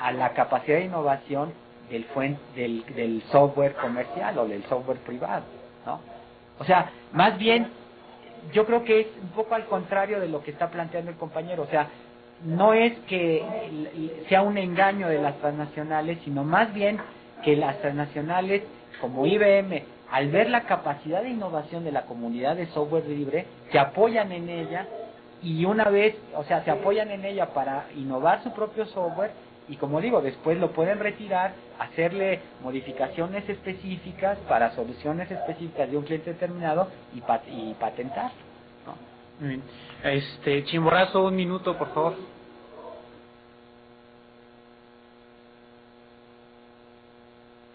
a la capacidad de innovación del software comercial o del software privado, ¿no? O sea, más bien, yo creo que es un poco al contrario de lo que está planteando el compañero. O sea, no es que sea un engaño de las transnacionales, sino más bien que las transnacionales como IBM, al ver la capacidad de innovación de la comunidad de software libre, se apoyan en ella, y una vez, o sea, se apoyan en ella para innovar su propio software, y como digo, después lo pueden retirar, hacerle modificaciones específicas para soluciones específicas de un cliente determinado y patentar, ¿no? Muy bien. Chimborazo, 1 minuto, por favor.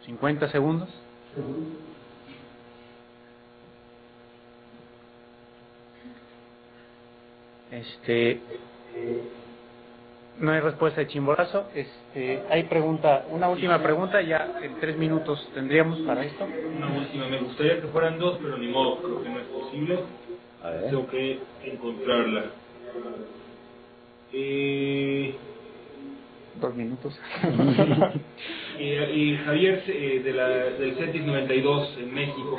¿50 segundos? No hay respuesta de Chimborazo. Hay pregunta, una última pregunta, ya en 3 minutos tendríamos para esto. Una última, me gustaría que fueran 2, pero ni modo, creo que no es posible. Tengo que encontrarla. 2 minutos. Y Javier del CETIS 92 en México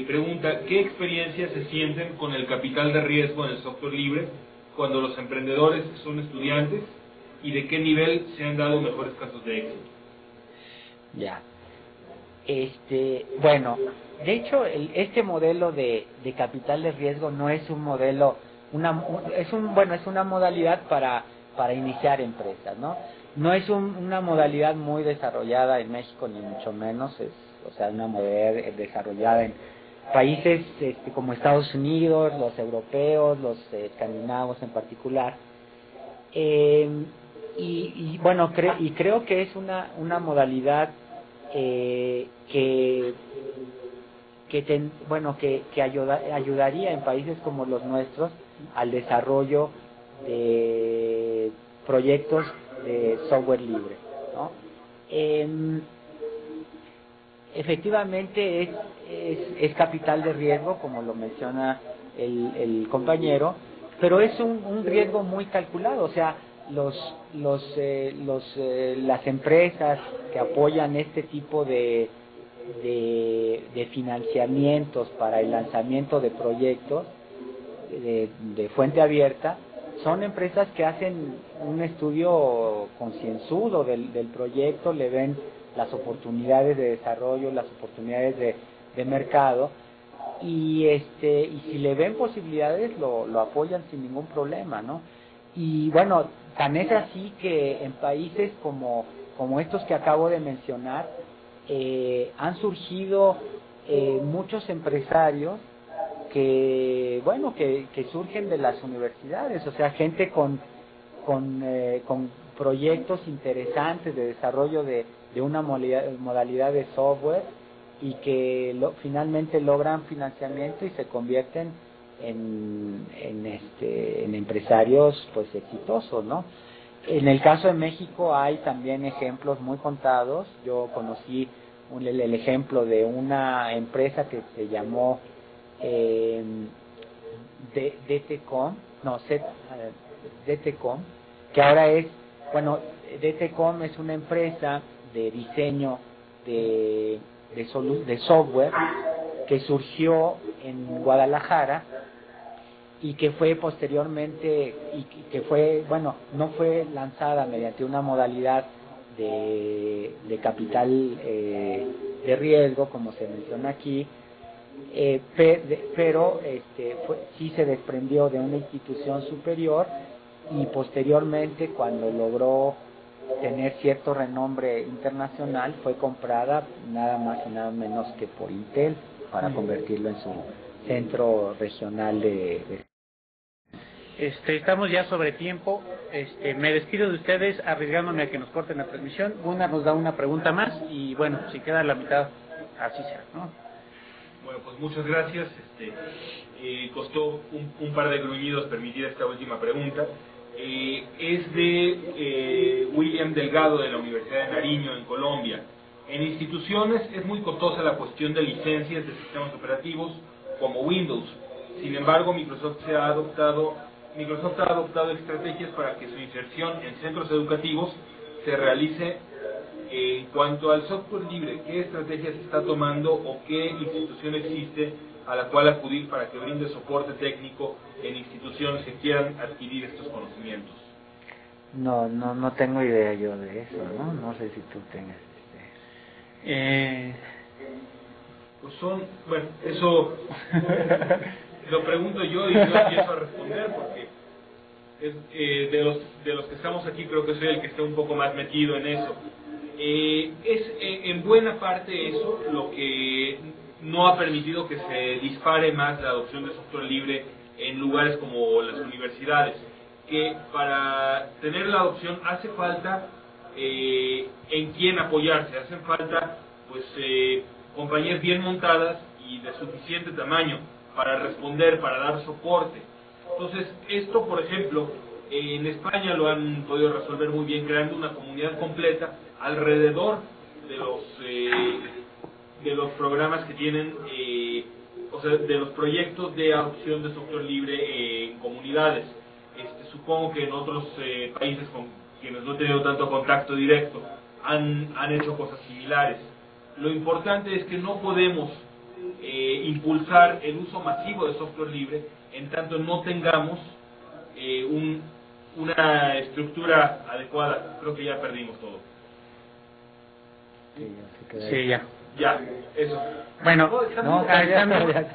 pregunta, ¿qué experiencias se sienten con el capital de riesgo en el software libre cuando los emprendedores son estudiantes, y de qué nivel se han dado mejores casos de éxito? Ya. Bueno, de hecho, este modelo de capital de riesgo no es un modelo, es una modalidad para iniciar empresas, ¿no? No es una modalidad muy desarrollada en México, ni mucho menos, una modalidad desarrollada en países como Estados Unidos, los europeos, los escandinavos en particular. Creo que es una modalidad que ayudaría en países como los nuestros al desarrollo de proyectos de software libre, ¿no? Efectivamente es capital de riesgo, como lo menciona el compañero, pero es un riesgo muy calculado. O sea, las empresas que apoyan este tipo de financiamientos para el lanzamiento de proyectos de fuente abierta son empresas que hacen un estudio concienzudo del proyecto, le ven las oportunidades de desarrollo, las oportunidades de mercado, y si le ven posibilidades lo apoyan sin ningún problema, ¿no? Y bueno, tan es así que en países como estos que acabo de mencionar han surgido muchos empresarios que surgen de las universidades, o sea, gente con proyectos interesantes de desarrollo de una modalidad de software, y que finalmente logran financiamiento y se convierten en empresarios pues exitosos, ¿no? En el caso de México hay también ejemplos muy contados. Yo conocí el ejemplo de una empresa que se llamó DTCom, que ahora DTCom es una empresa de diseño de software que surgió en Guadalajara y que fue posteriormente, no fue lanzada mediante una modalidad de capital de riesgo, como se menciona aquí, pero sí se desprendió de una institución superior, y posteriormente, cuando logró tener cierto renombre internacional, fue comprada nada más y nada menos que por Intel para convertirlo en su centro regional de Estamos ya sobre tiempo. Me despido de ustedes arriesgándome a que nos corten la transmisión. Gunnar nos da una pregunta más y bueno, si queda la mitad, así será, ¿no? Bueno, pues muchas gracias. Costó un par de gruñidos permitir esta última pregunta. Es de William Delgado de la Universidad de Nariño en Colombia. En instituciones es muy costosa la cuestión de licencias de sistemas operativos como Windows. Sin embargo, Microsoft ha adoptado estrategias para que su inserción en centros educativos se realice. En cuanto al software libre, ¿qué estrategias está tomando o qué institución existe a la cual acudir para que brinde soporte técnico en instituciones que quieran adquirir estos conocimientos? No tengo idea yo de eso, ¿no? No sé si tú tengas. Pues bueno, eso lo pregunto yo y yo empiezo a responder porque de los que estamos aquí creo que soy el que está un poco más metido en eso. Es en buena parte eso lo que no ha permitido que se dispare más la adopción de software libre en lugares como las universidades, que para tener la adopción hace falta en quién apoyarse, hacen falta pues compañías bien montadas y de suficiente tamaño para responder, para dar soporte. Entonces esto, por ejemplo, en España lo han podido resolver muy bien creando una comunidad completa alrededor de los programas que tienen, o sea, de los proyectos de adopción de software libre en comunidades. Supongo que en otros países con quienes no he tenido tanto contacto directo han hecho cosas similares. Lo importante es que no podemos impulsar el uso masivo de software libre en tanto no tengamos una estructura adecuada. Creo que ya perdimos todo. Sí, ya. Ya, eso. Bueno,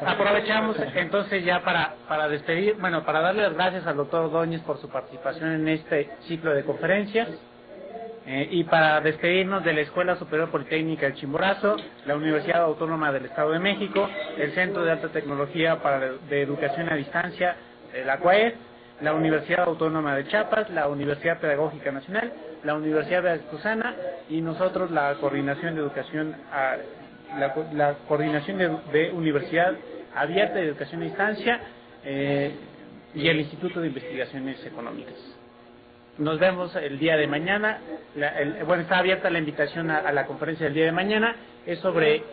aprovechamos entonces ya para despedir, bueno, para darle las gracias al doctor Ordóñez por su participación en este ciclo de conferencias y para despedirnos de la Escuela Superior Politécnica del Chimborazo, la Universidad Autónoma del Estado de México, el Centro de Alta Tecnología de Educación a Distancia, la CUAED, la Universidad Autónoma de Chiapas, la Universidad Pedagógica Nacional, la Universidad Veracruzana y nosotros la Coordinación de Educación, la Coordinación de Universidad Abierta de Educación a Distancia y el Instituto de Investigaciones Económicas. Nos vemos el día de mañana. Bueno, está abierta la invitación a la conferencia del día de mañana. Es sobre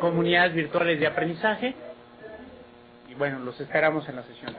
comunidades virtuales de aprendizaje. Y bueno, los esperamos en la sesión.